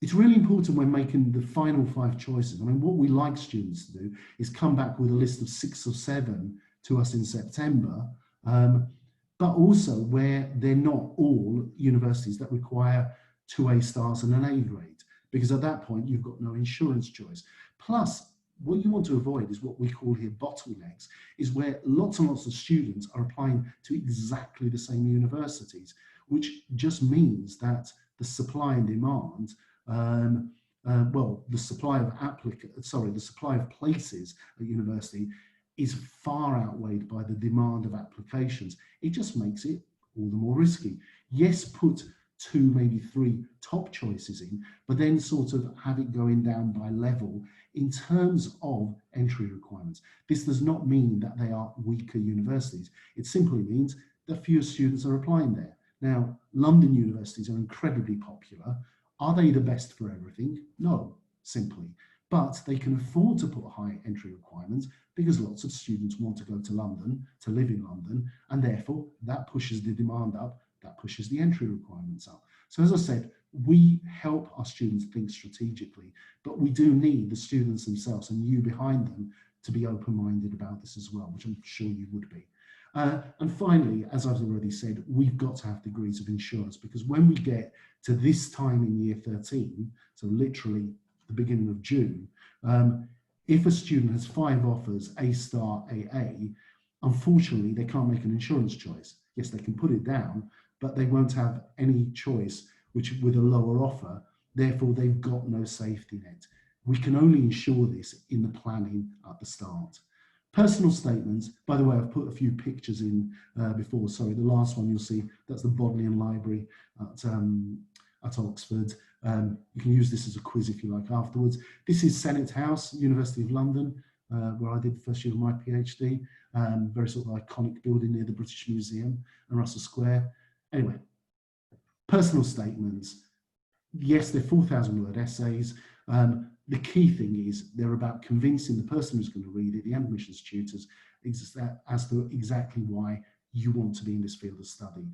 It's really important when making the final 5 choices. I mean, what we like students to do is come back with a list of 6 or 7 to us in September, but also where they're not all universities that require 2 A stars and an A grade, because at that point you've got no insurance choice. Plus, what you want to avoid is what we call here bottlenecks, is where lots and lots of students are applying to exactly the same universities, which just means that the supply and demand, the supply of places at university is far outweighed by the demand of applications. It just makes it all the more risky. Yes, put 2, maybe 3 top choices in, but then sort of have it going down by level in terms of entry requirements. This does not mean that they are weaker universities. It simply means that fewer students are applying there. Now, London universities are incredibly popular. Are they the best for everything? No, simply. But they can afford to put high entry requirements because lots of students want to go to London, to live in London, and therefore that pushes the demand up, that pushes the entry requirements up. So as I said, we help our students think strategically, but we do need the students themselves and you behind them to be open-minded about this as well, which I'm sure you would be. And finally, as I've already said, we've got to have degrees of insurance, because when we get to this time in year 13, so literally the beginning of June, if a student has 5 offers, A star, AA, unfortunately, they can't make an insurance choice. Yes, they can put it down, but they won't have any choice which with a lower offer. Therefore, they've got no safety net. We can only ensure this in the planning at the start. Personal statements, by the way, I've put a few pictures in before. Sorry, the last one you'll see, that's the Bodleian Library at Oxford. You can use this as a quiz if you like afterwards. This is Senate House, University of London, where I did the first year of my PhD. Very sort of iconic building near the British Museum and Russell Square. Anyway, personal statements. Yes, they're 4,000-word essays. The key thing is they're about convincing the person who's going to read it, the admissions tutors, as to exactly why you want to be in this field of study.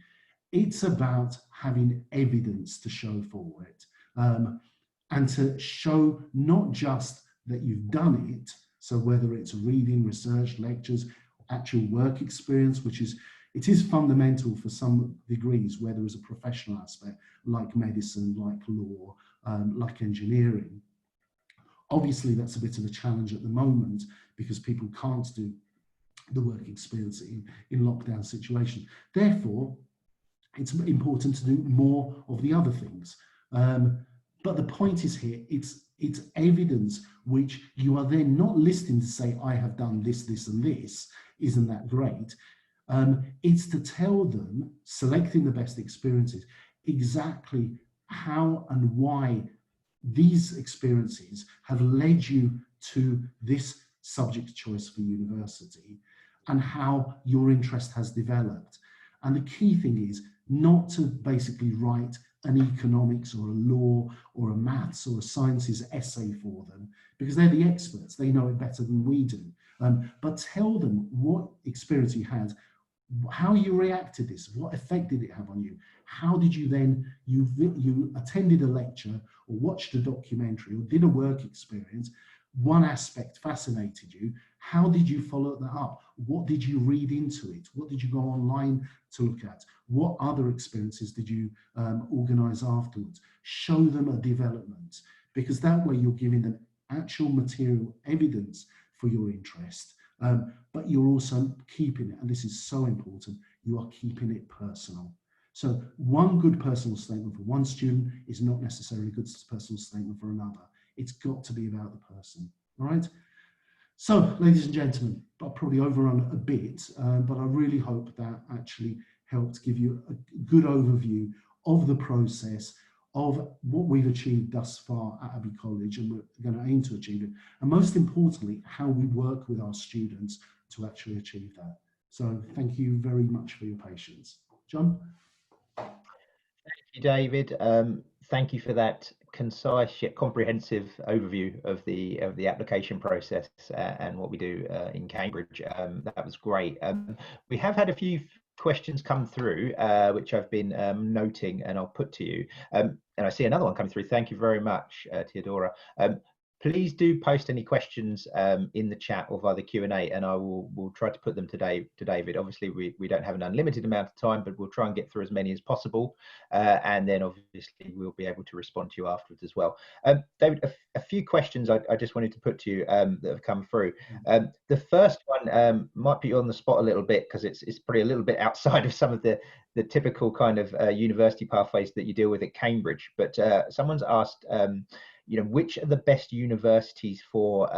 It's about having evidence to show for it, and to show not just that you've done it, so whether it's reading, research, lectures, actual work experience, which is, it is fundamental for some degrees where there is a professional aspect, like medicine, like law, like engineering. Obviously, that's a bit of a challenge at the moment because people can't do the work experience in lockdown situations. Therefore, it's important to do more of the other things. But the point is here, it's evidence which you are then not listing to say, I have done this, this, and this. Isn't that great? It's to tell them, selecting the best experiences, exactly how and why these experiences have led you to this subject choice for university and how your interest has developed. And the key thing is not to basically write an economics or a law or a maths or a sciences essay for them, because they're the experts, they know it better than we do. But tell them what experience you had, how you reacted to this, what effect did it have on you? How did you then, you attended a lecture or watched a documentary or did a work experience, one aspect fascinated you, how did you follow that up? What did you read into it? What did you go online to look at? What other experiences did you organise afterwards? Show them a development, because that way you're giving them actual material evidence for your interest. But you're also keeping it, and this is so important, you are keeping it personal. So one good personal statement for one student is not necessarily a good personal statement for another. It's got to be about the person, all right? So, ladies and gentlemen, I've probably overrun a bit, but I really hope that actually helped give you a good overview of the process, of what we've achieved thus far at Abbey College, and we're going to aim to achieve it, and most importantly, how we work with our students to actually achieve that. So thank you very much for your patience. John?
Thank you, David. Thank you for that concise yet comprehensive overview of the application process and what we do in Cambridge. That was great. We have had a few questions come through, which I've been noting, and I'll put to you. And I see another one coming through. Thank you very much, Theodora. Please do post any questions in the chat or via the Q&A, and I will try to put them to David. Obviously, we don't have an unlimited amount of time, but we'll try and get through as many as possible. And then obviously we'll be able to respond to you afterwards as well. David, a few questions I just wanted to put to you that have come through. The first one might be on the spot a little bit, because it's probably a little bit outside of some of the typical kind of university pathways that you deal with at Cambridge. But someone's asked, which are the best universities for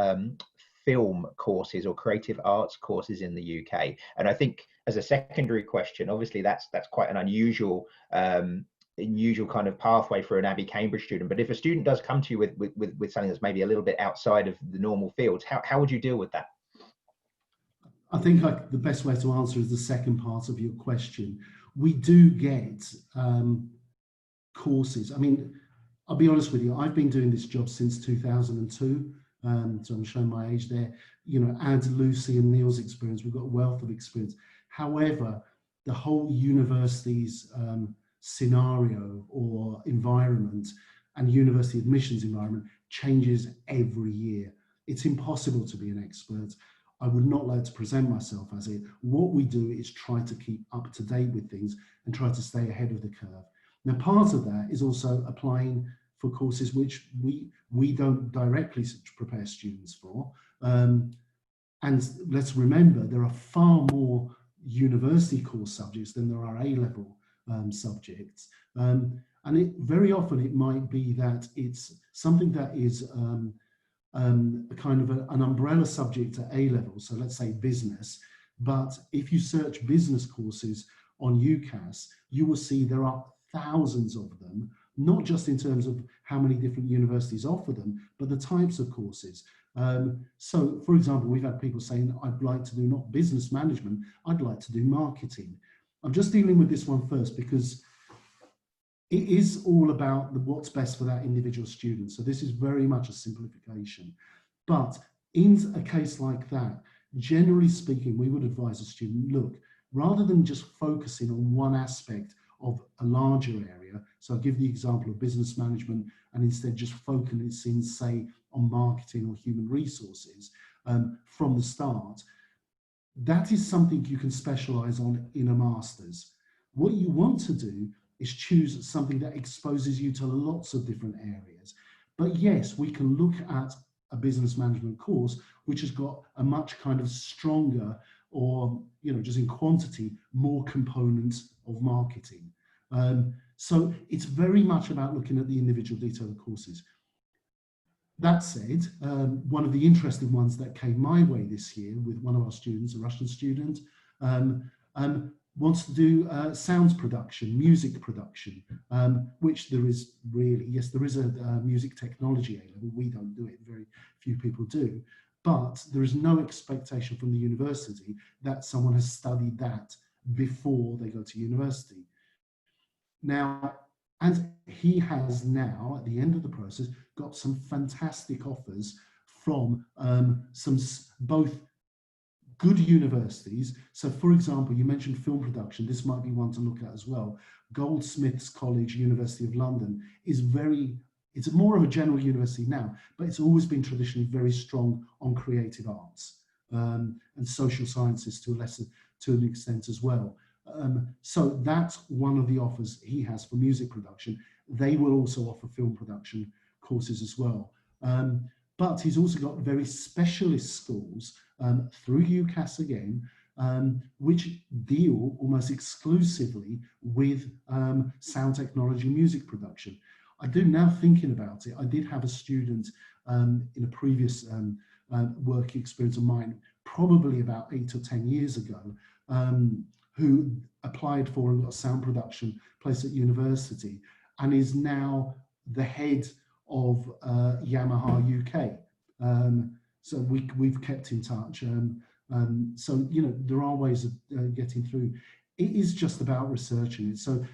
film courses or creative arts courses in the UK? And I think as a secondary question, obviously that's quite an unusual kind of pathway for an Abbey Cambridge student. But if a student does come to you with something that's maybe a little bit outside of the normal fields, how would you deal with that?
I think the best way to answer is the second part of your question. We do get courses. I mean, I'll be honest with you, I've been doing this job since 2002. So I'm showing my age there. You know, add Lucy and Neil's experience, we've got a wealth of experience. However, the whole university's scenario or environment and university admissions environment changes every year. It's impossible to be an expert. I would not like to present myself as it. What we do is try to keep up to date with things and try to stay ahead of the curve. Now, part of that is also applying for courses which we don't directly prepare students for. And let's remember, there are far more university course subjects than there are A-level subjects. And very often it might be that it's something that is a kind of an umbrella subject at A-level, so let's say business. But if you search business courses on UCAS, you will see there are thousands of them, not just in terms of how many different universities offer them, but the types of courses. So, for example, we've had people saying, I'd like to do not business management, I'd like to do marketing. I'm just dealing with this one first because it is all about what's best for that individual student. So this is very much a simplification. But in a case like that, generally speaking, we would advise a student, look, rather than just focusing on one aspect of a larger area, so I'll give the example of business management and instead just focusing, say, on marketing or human resources from the start, that is something you can specialize on in a master's. What you want to do is choose something that exposes you to lots of different areas. But yes, we can look at a business management course which has got a much kind of stronger, or just in quantity, more components of marketing. So it's very much about looking at the individual detail of courses. That said, one of the interesting ones that came my way this year with one of our students, a Russian student, wants to do sounds production, music production, which there is really, yes, there is a music technology A-level. We don't do it, very few people do, but there is no expectation from the university that someone has studied that before they go to university. Now, and he has now, at the end of the process, got some fantastic offers from some both good universities. So, for example, you mentioned film production. This might be one to look at as well. Goldsmiths College, University of London, is it's more of a general university now, but it's always been traditionally very strong on creative arts and social sciences to an extent as well. So that's one of the offers he has for music production. They will also offer film production courses as well. But he's also got very specialist schools through UCAS again, which deal almost exclusively with sound technology, music production. I do, now thinking about it, I did have a student in a previous work experience of mine, probably about 8 or 10 years ago, who applied for and got a sound production place at university and is now the head of Yamaha UK. So we've kept in touch. So, there are ways of getting through. It is just about researching it. So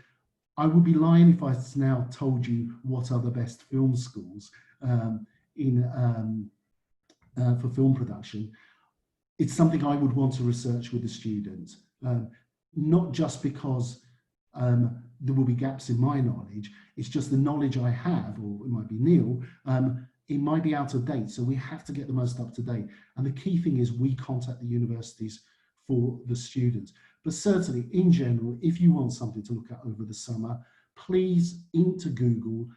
I would be lying if I now told you what are the best film schools for film production. It's something I would want to research with the students, not just because there will be gaps in my knowledge. It's just the knowledge I have, or it might be Neil, it might be out of date. So we have to get the most up to date. And the key thing is we contact the universities for the students. But certainly, in general, if you want something to look at over the summer, please into Google,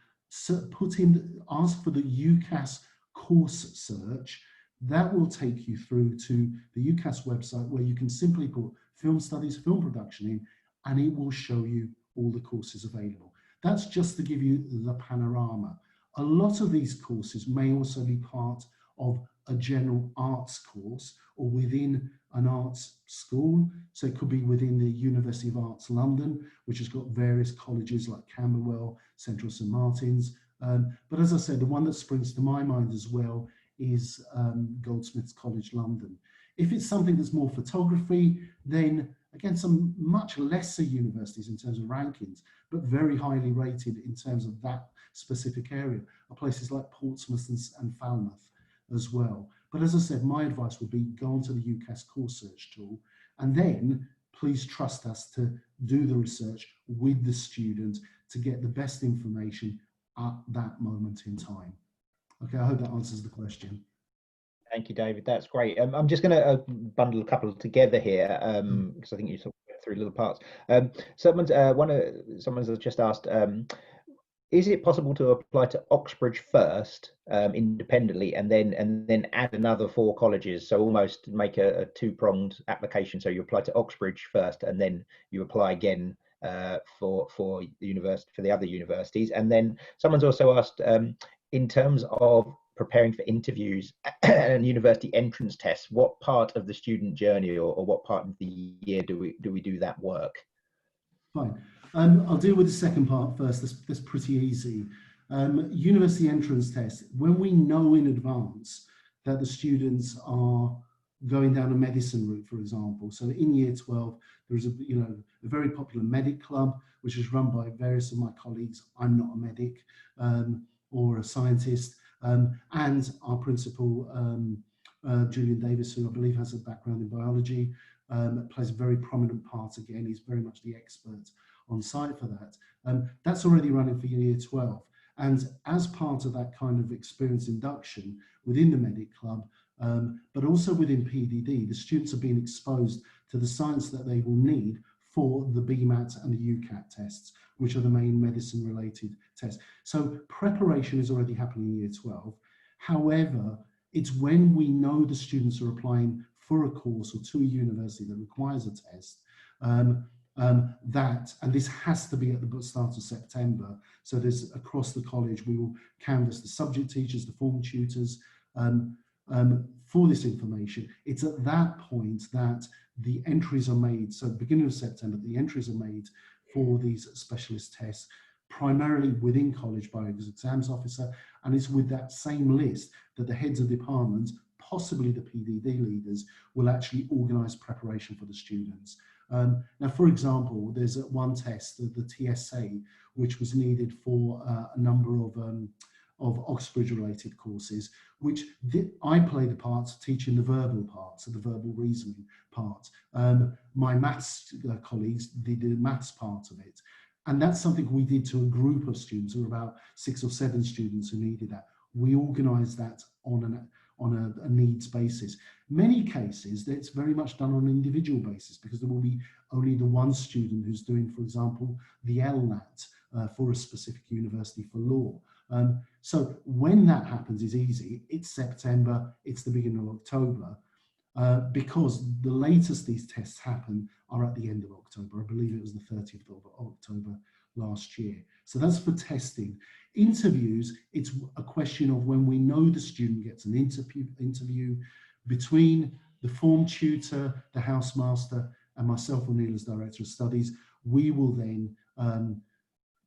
ask for the UCAS course search. That will take you through to the UCAS website where you can simply put film studies, film production in, and it will show you all the courses available. That's just to give you the panorama. A lot of these courses may also be part of a general arts course or within an arts school. So it could be within the University of Arts London, which has got various colleges like Camberwell, Central St Martin's. But as I said, the one that springs to my mind as well is Goldsmiths College London. If it's something that's more photography, then again, some much lesser universities in terms of rankings, but very highly rated in terms of that specific area, are places like Portsmouth and Falmouth as well. But as I said, my advice would be go onto the UCAS course search tool, and then please trust us to do the research with the student to get the best information at that moment in time. Okay, I hope that answers the question.
Thank you, David. That's great. I'm just going to bundle a couple together here because I think you sort of went through little parts. Someone's just asked, is it possible to apply to Oxbridge first independently and then add another 4 colleges? So almost make a two-pronged application. So you apply to Oxbridge first and then you apply again for the university, for the other universities. And then someone's also asked, in terms of preparing for interviews and university entrance tests, what part of the student journey or what part of the year do we do that work?
Fine. I'll deal with the second part first. That's pretty easy. University entrance tests, when we know in advance that the students are going down a medicine route, for example. So in year 12, there's a very popular medic club, which is run by various of my colleagues. I'm not a medic or a scientist. And our principal, Julian Davis, who I believe has a background in biology, plays a very prominent part again. He's very much the expert on site for that. That's already running for year 12. And as part of that kind of experience induction within the medic club, but also within PDD, the students are being exposed to the science that they will need for the BMAT and the UCAT tests, which are the main medicine related tests. So preparation is already happening in year 12. However, it's when we know the students are applying for a course or to a university that requires a test, and this has to be at the start of September. So there's across the college, we will canvass the subject teachers, the form tutors, for this information. It's at that point that the entries are made. So beginning of September, the entries are made for these specialist tests, primarily within college by an exams officer, and it's with that same list that the heads of departments, possibly the PDD leaders, will actually organise preparation for the students. Now, for example, there's one test, the TSA, which was needed for a number of Oxbridge-related courses, which I played a part teaching the verbal parts, so the verbal reasoning part. My maths colleagues did the maths part of it. And that's something we did to a group of students. There were about 6 or 7 students who needed that. We organised that on a needs basis. Many cases, it's very much done on an individual basis because there will be only the one student who's doing, for example, the LNAT for a specific university for law. So when that happens is easy. It's September, it's the beginning of October, because the latest these tests happen are at the end of October. I believe it was the 30th of October last year. So that's for testing. Interviews, it's a question of when we know the student gets an interview between the form tutor, the housemaster, and myself or Neil as Director of Studies. We will then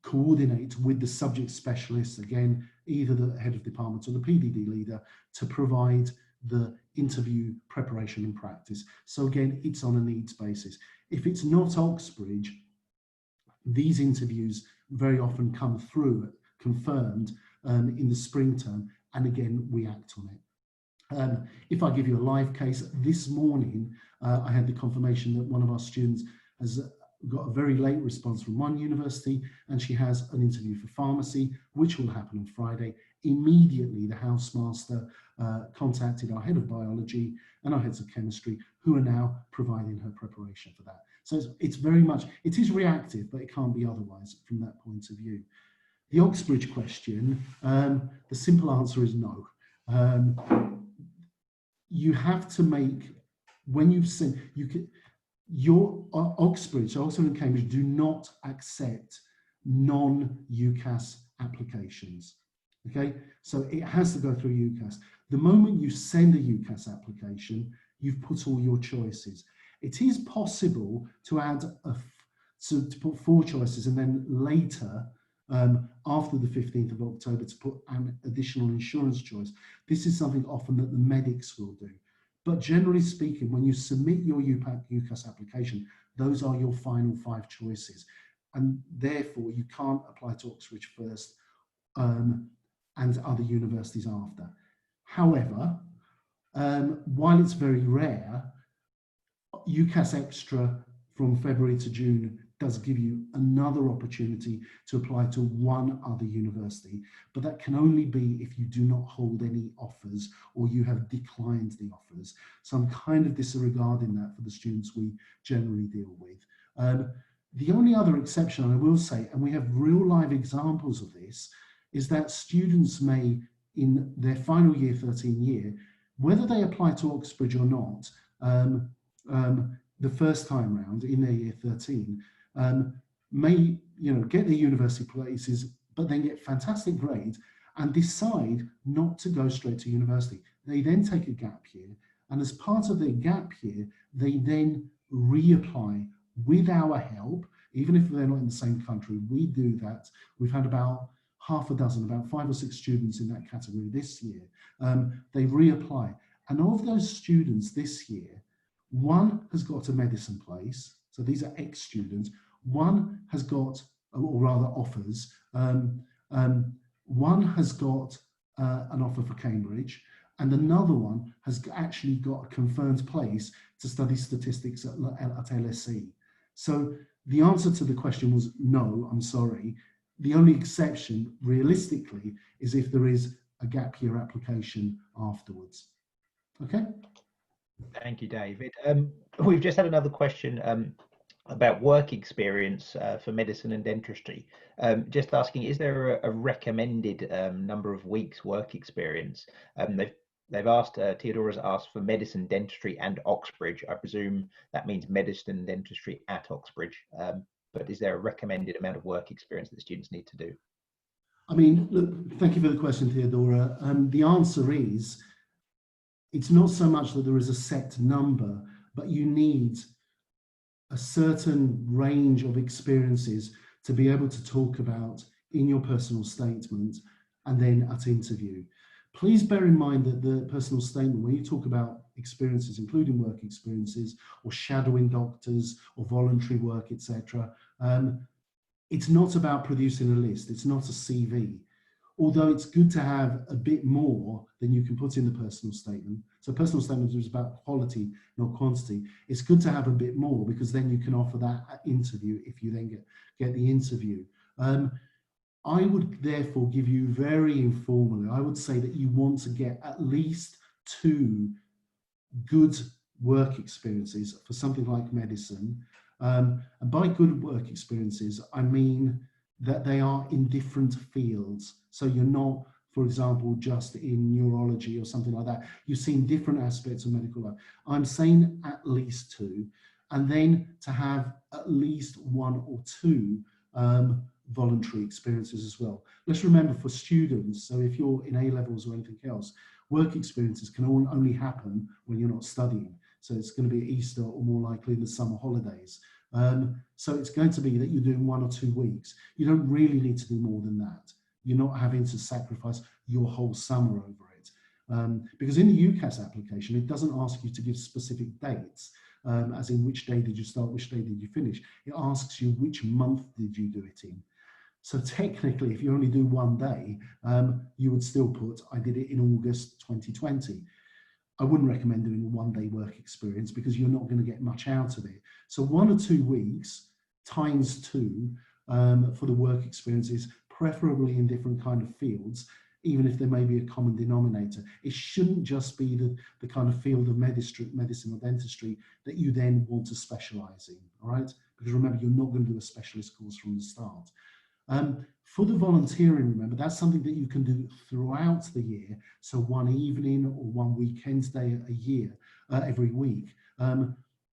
coordinate with the subject specialists, again, either the head of department or the PDD leader, to provide the interview preparation and practice. So again, it's on a needs basis. If it's not Oxbridge, these interviews very often come through confirmed in the spring term, and again, we act on it. If I give you a live case, this morning I had the confirmation that one of our students has got a very late response from one university, and she has an interview for pharmacy, which will happen on Friday. Immediately, the housemaster contacted our head of biology and our heads of chemistry, who are now providing her preparation for that. So it's very much, it is reactive, but it can't be otherwise from that point of view. The Oxbridge question, the simple answer is no. You have to make, when you've sent, your Oxbridge, Oxford and Cambridge do not accept non-UCAS applications. Okay, so it has to go through UCAS. The moment you send a UCAS application, you've put all your choices. It is possible to add to put 4 choices and then later, after the 15th of October, to put an additional insurance choice. This is something often that the medics will do. But generally speaking, when you submit your UCAS application, those are your final 5 choices. And therefore, you can't apply to Oxbridge first and other universities after. However, while it's very rare, UCAS Extra from February to June does give you another opportunity to apply to one other university, but that can only be if you do not hold any offers or you have declined the offers. So I'm kind of disregarding that for the students we generally deal with. The only other exception I will say, and we have real live examples of this, is that students may, in their final year 13 year, whether they apply to Oxbridge or not, the first time round in their year 13, may get their university places, but then get fantastic grades and decide not to go straight to university. They then take a gap year, and as part of their gap year, they then reapply with our help, even if they're not in the same country. We do that. We've had about half a dozen, about 5 or 6 students in that category this year. They reapply. And of those students this year, one has got a medicine place. So these are ex-students. One has got, or rather offers, one has got an offer for Cambridge, and another one has actually got a confirmed place to study statistics at LSE. So the answer to the question was no, I'm sorry. The only exception, realistically, is if there is a gap year application afterwards. Okay?
Thank you, David. We've just had another question about work experience for medicine and dentistry. Just asking, is there a recommended number of weeks work experience? They've asked, Theodora's asked for medicine, dentistry and Oxbridge. I presume that means medicine and dentistry at Oxbridge. But is there a recommended amount of work experience that students need to do?
I mean, look, thank you for the question, Theodora. The answer is, it's not so much that there is a set number, but you need a certain range of experiences to be able to talk about in your personal statement and then at interview. Please bear in mind that the personal statement, when you talk about experiences, including work experiences or shadowing doctors or voluntary work, etc., it's not about producing a list. It's not a CV. Although it's good to have a bit more than you can put in the personal statement. So personal statement is about quality, not quantity. It's good to have a bit more because then you can offer that interview if you then get the interview. I would therefore give you very informally, I would say that you want to get at least 2 good work experiences for something like medicine. And by good work experiences, I mean that they are in different fields. So you're not, for example, just in neurology or something like that. You've seen different aspects of medical life. I'm saying at least 2, and then to have at least 1 or 2 voluntary experiences as well. Let's remember, for students, so if you're in A-levels or anything else, work experiences can only happen when you're not studying. So it's going to be at Easter or more likely the summer holidays. So it's going to be that you're doing 1 or 2 weeks. You don't really need to do more than that. You're not having to sacrifice your whole summer over it. Because in the UCAS application, it doesn't ask you to give specific dates, as in which day did you start, which day did you finish. It asks you which month did you do it in. So technically, if you only do 1 day, you would still put, I did it in August 2020. I wouldn't recommend doing a 1-day work experience because you're not going to get much out of it. So 1 or 2 weeks times 2 for the work experiences, preferably in different kind of fields, even if there may be a common denominator. It shouldn't just be the kind of field of medicine or dentistry that you then want to specialize in, all right? Because remember, you're not going to do a specialist course from the start. For the volunteering, remember, that's something that you can do throughout the year. So 1 evening or 1 weekend day a year, every week.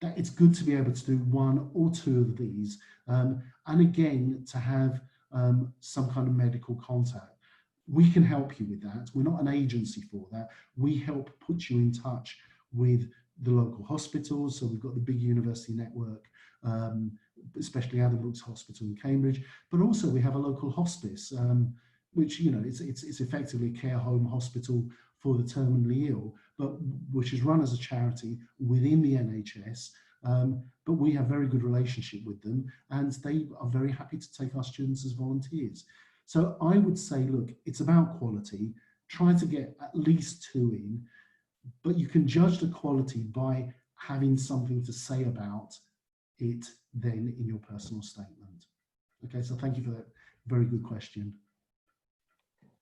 It's good to be able to do 1 or 2 of these. And again, to have some kind of medical contact. We can help you with that. We're not an agency for that. We help put you in touch with the local hospitals. So we've got the big university network, especially Adam Brooks Hospital in Cambridge, but also we have a local hospice, which, you know, it's effectively a care home hospital for the terminally ill, but which is run as a charity within the NHS. But we have very good relationship with them, and they are very happy to take our students as volunteers. So I would say, look, it's about quality. Try to get at least 2 in, but you can judge the quality by having something to say about it then in your personal statement. Okay, so thank you for that very good question.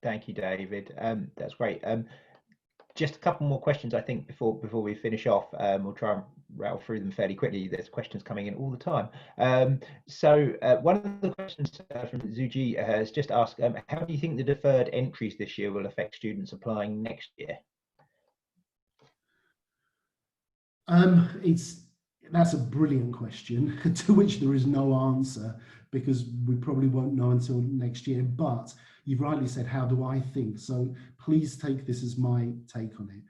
Thank you, David. That's great. Just a couple more questions, I think, before we finish off. We'll try and rattle through them fairly quickly. There's questions coming in all the time. So one of the questions from Zuji has just asked, how do you think the deferred entries this year will affect students applying next year?
That's a brilliant question to which there is no answer, because we probably won't know until next year. But you've rightly said, how do I think? So please take this as my take on it.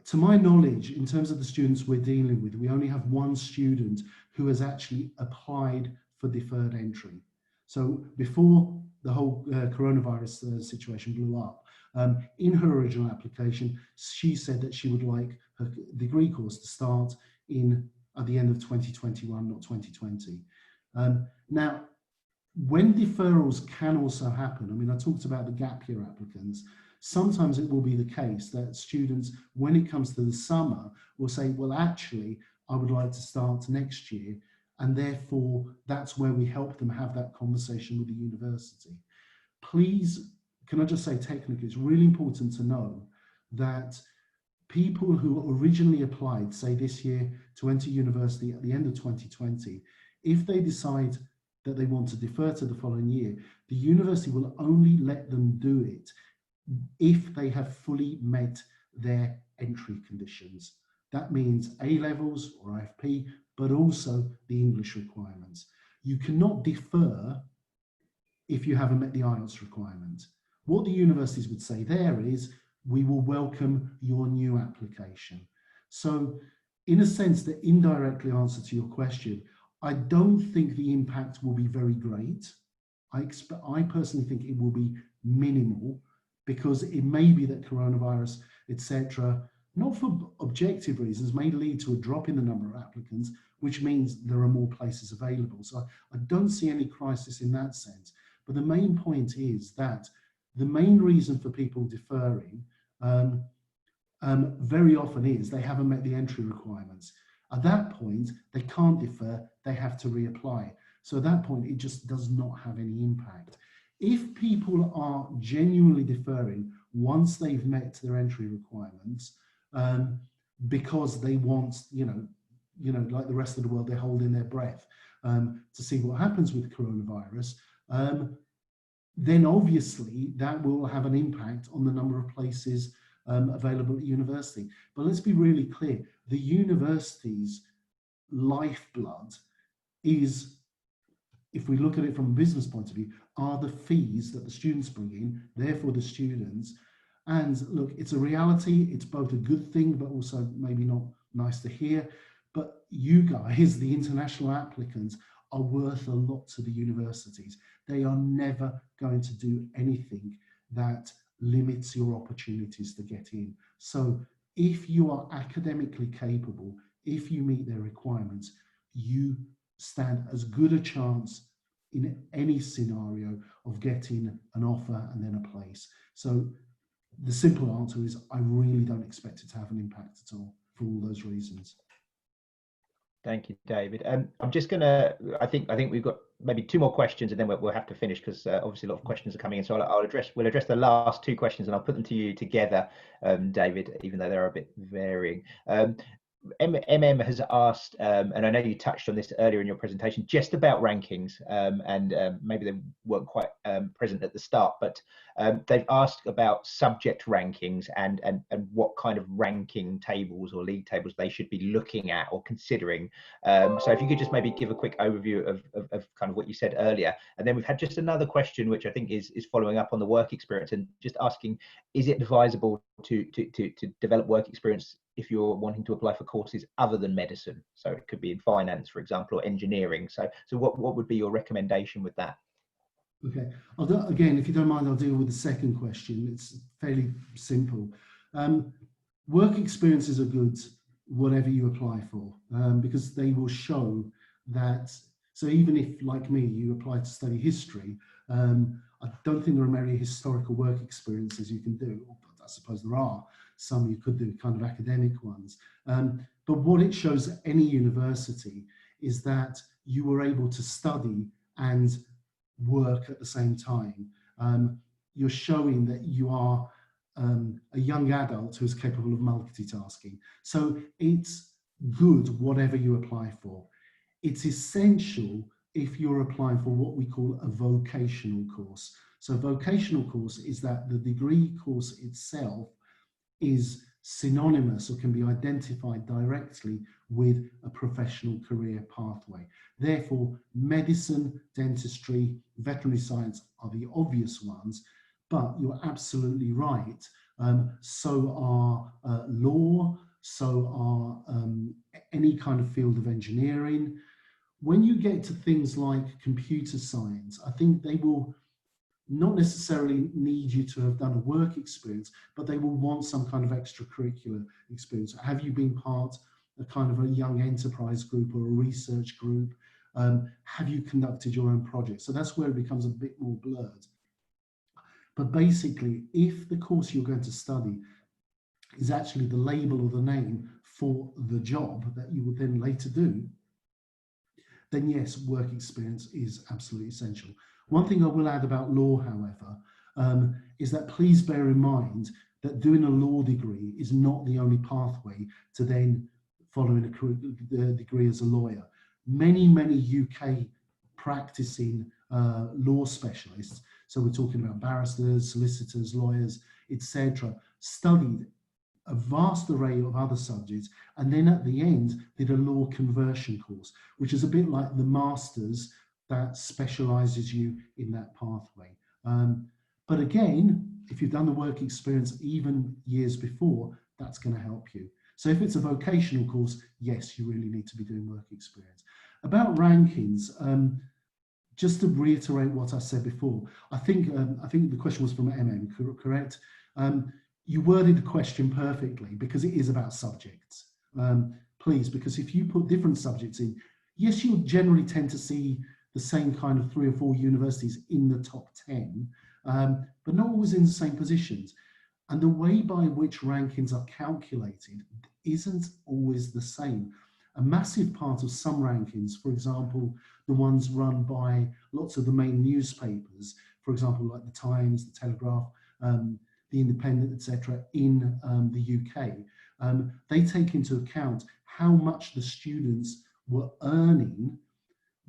To my knowledge, in terms of the students we're dealing with, we only have one student who has actually applied for deferred entry. So before the whole coronavirus situation blew up, in her original application, she said that she would like her degree course to start at the end of 2021, not 2020. Now, when deferrals can also happen, I mean, I talked about the gap year applicants. Sometimes it will be the case that students, when it comes to the summer, will say, well, actually, I would like to start next year. And therefore, that's where we help them have that conversation with the university. Please, can I just say technically, it's really important to know that people who originally applied, say this year, to enter university at the end of 2020, if they decide that they want to defer to the following year, the university will only let them do it if they have fully met their entry conditions. That means A levels or IFP, but also the English requirements. You cannot defer if you haven't met the IELTS requirement. What the universities would say there is, we will welcome your new application. So in a sense, the indirectly answer to your question, I don't think the impact will be very great. I personally think it will be minimal, because it may be that coronavirus, etc., not for objective reasons, may lead to a drop in the number of applicants, which means there are more places available. So I don't see any crisis in that sense. But the main point is that the main reason for people deferring very often is they haven't met the entry requirements. At that point, they can't defer, they have to reapply. So at that point, it just does not have any impact. If people are genuinely deferring once they've met their entry requirements, because they want, like the rest of the world, they're holding their breath to see what happens with coronavirus, then obviously that will have an impact on the number of places available at university. But let's be really clear, the university's lifeblood is, if we look at it from a business point of view, are the fees that the students bring in, therefore the students. And look, it's a reality, it's both a good thing, but also maybe not nice to hear. But you guys, the international applicants, are worth a lot to the universities. They are never going to do anything that limits your opportunities to get in. So if you are academically capable, if you meet their requirements, you stand as good a chance in any scenario of getting an offer and then a place. So the simple answer is, I really don't expect it to have an impact at all for all those reasons.
Thank you, David. I'm just gonna, I think we've got maybe 2 more questions, and then we'll have to finish, because obviously a lot of questions are coming in. So we'll address the last 2 questions, and I'll put them to you together, David, even though they're a bit varying. MM has asked, and I know you touched on this earlier in your presentation, just about rankings, and maybe they weren't quite present at the start, but they've asked about subject rankings and what kind of ranking tables or league tables they should be looking at or considering. So if you could just maybe give a quick overview of kind of what you said earlier. And then we've had just another question, which I think is following up on the work experience, and just asking, is it advisable to develop work experience if you're wanting to apply for courses other than medicine? So it could be in finance, for example, or engineering. So what would be your recommendation with that?
Okay. Again, if you don't mind, I'll deal with the second question. It's fairly simple. Work experiences are good, whatever you apply for, because they will show that. So even if, like me, you apply to study history, I don't think there are many historical work experiences you can do. I suppose there are some you could do, kind of academic ones. But what it shows at any university is that you were able to study and work at the same time. You're showing that you are a young adult who is capable of multitasking. So it's good, whatever you apply for. It's essential if you're applying for what we call a vocational course. So vocational course is that the degree course itself is synonymous or can be identified directly with a professional career pathway. Therefore, medicine, dentistry, veterinary science are the obvious ones, but you're absolutely right. So are law, so are any kind of field of engineering. When you get to things like computer science, I think they will not necessarily need you to have done a work experience, but they will want some kind of extracurricular experience. Have you been part of kind of a young enterprise group or a research group? Have you conducted your own project? So that's where it becomes a bit more blurred. But basically, if the course you're going to study is actually the label or the name for the job that you would then later do, then yes, work experience is absolutely essential. One thing I will add about law, however, is that please bear in mind that doing a law degree is not the only pathway to then following a degree as a lawyer. Many UK practicing law specialists, so we're talking about barristers, solicitors, lawyers, etc., studied a vast array of other subjects, and then at the end did a law conversion course, which is a bit like the master's that specializes you in that pathway. But again, if you've done the work experience even years before, that's going to help you. So if it's a vocational course, yes, you really need to be doing work experience. About rankings, just to reiterate what I said before, I think the question was from correct? You worded the question perfectly because it is about subjects. Please, because if you put different subjects in, yes, you'll generally tend to see the same kind of 3 or 4 universities in the top 10, but not always in the same positions. And the way by which rankings are calculated isn't always the same. A massive part of some rankings, for example, the ones run by lots of the main newspapers, for example, like the Times, the Telegraph, the Independent, etc., in the UK, they take into account how much the students were earning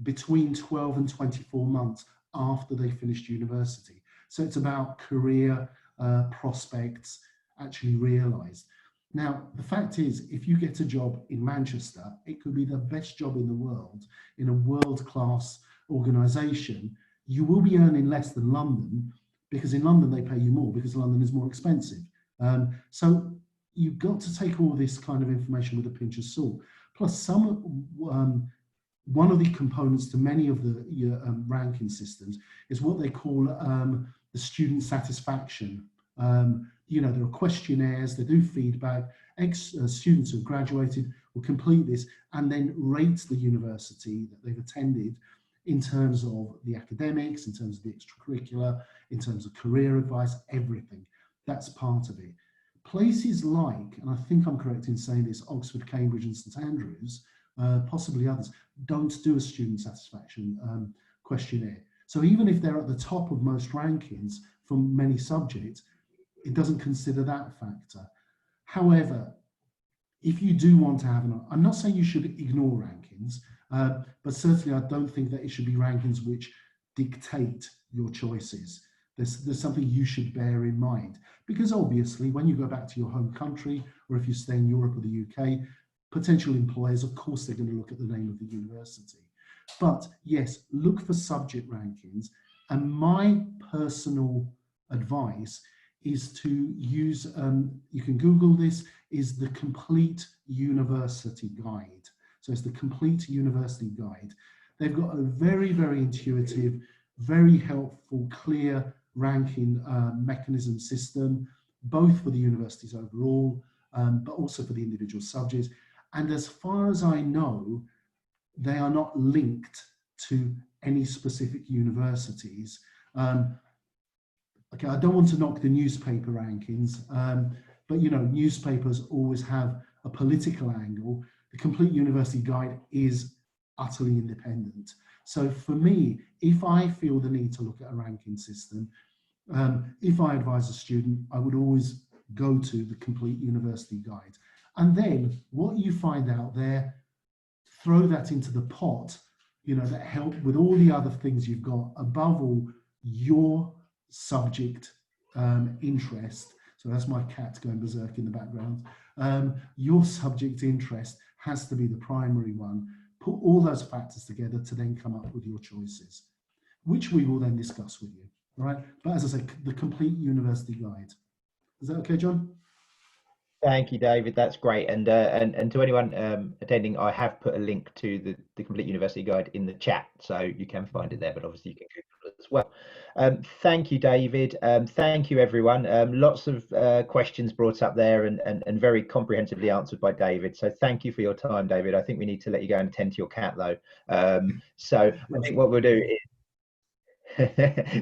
between 12 and 24 months after they finished university. So it's about career prospects actually realised. Now, the fact is, if you get a job in Manchester, it could be the best job in the world, in a world-class organisation. You will be earning less than London, because in London they pay you more because London is more expensive. So you've got to take all this kind of information with a pinch of salt. Plus, one of the components to many of the ranking systems is what they call the student satisfaction. There are questionnaires, they do feedback. Students who have graduated will complete this and then rate the university that they've attended in terms of the academics, in terms of the extracurricular, in terms of career advice, everything. That's part of it. Places like, and I think I'm correct in saying this, Oxford, Cambridge and St Andrews, possibly others, don't do a student satisfaction questionnaire. So even if they're at the top of most rankings from many subjects, it doesn't consider that factor. However, if you do want to have I'm not saying you should ignore rankings, but certainly I don't think that it should be rankings which dictate your choices. There's something you should bear in mind, because obviously when you go back to your home country, or if you stay in Europe or the UK, potential employers, of course, they're going to look at the name of the university. But yes, look for subject rankings. And my personal advice is to use, you can Google this, is the Complete University Guide. So it's the Complete University Guide. They've got a very, very intuitive, very helpful, clear ranking mechanism system, both for the universities overall, but also for the individual subjects. And as far as I know, they are not linked to any specific universities. Okay, I don't want to knock the newspaper rankings, but you know, newspapers always have a political angle. The Complete University Guide is utterly independent. So for me, if I feel the need to look at a ranking system, if I advise a student, I would always go to the Complete University Guide. And then what you find out there, throw that into the pot, you know, that help with all the other things you've got, above all, your subject interest. So that's my cat going berserk in the background. Your subject interest has to be the primary one. Put all those factors together to then come up with your choices, which we will then discuss with you. All right. But as I say, the Complete University Guide. Is that okay, John?
Thank you, David. That's great. And to anyone attending, I have put a link to the Complete University Guide in the chat, so you can find it there. But obviously, you can Google it as well. Thank you, David. Thank you, everyone. Lots of questions brought up there, and very comprehensively answered by David. So thank you for your time, David. I think we need to let you go and tend to your cat, though. So I think what we'll do is.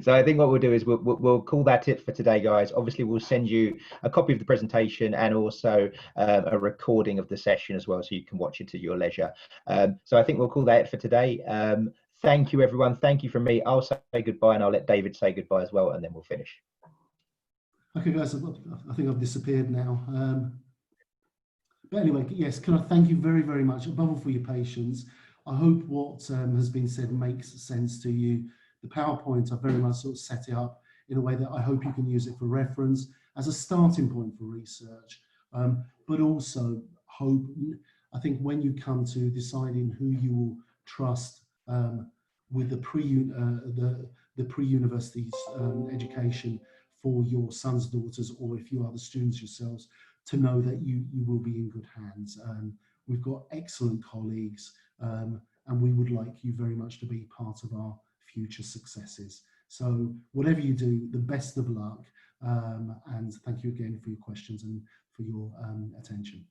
So I think what we'll do is we'll call that it for today, guys. Obviously, we'll send you a copy of the presentation and also a recording of the session as well, so you can watch it at your leisure. So I think we'll call that it for today. Thank you, everyone. Thank you from me. I'll say goodbye, and I'll let David say goodbye as well, and then we'll finish.
Okay, guys, I think I've disappeared now. But anyway, yes, can I thank you very, very much, above all, for your patience. I hope what has been said makes sense to you. The PowerPoint, I very much sort of set it up in a way that I hope you can use it for reference as a starting point for research, but also hope, I think when you come to deciding who you will trust with the pre-university education for your sons, daughters, or if you are the students yourselves, to know that you will be in good hands. We've got excellent colleagues, and we would like you very much to be part of our future successes. So whatever you do, the best of luck, and thank you again for your questions and for your attention.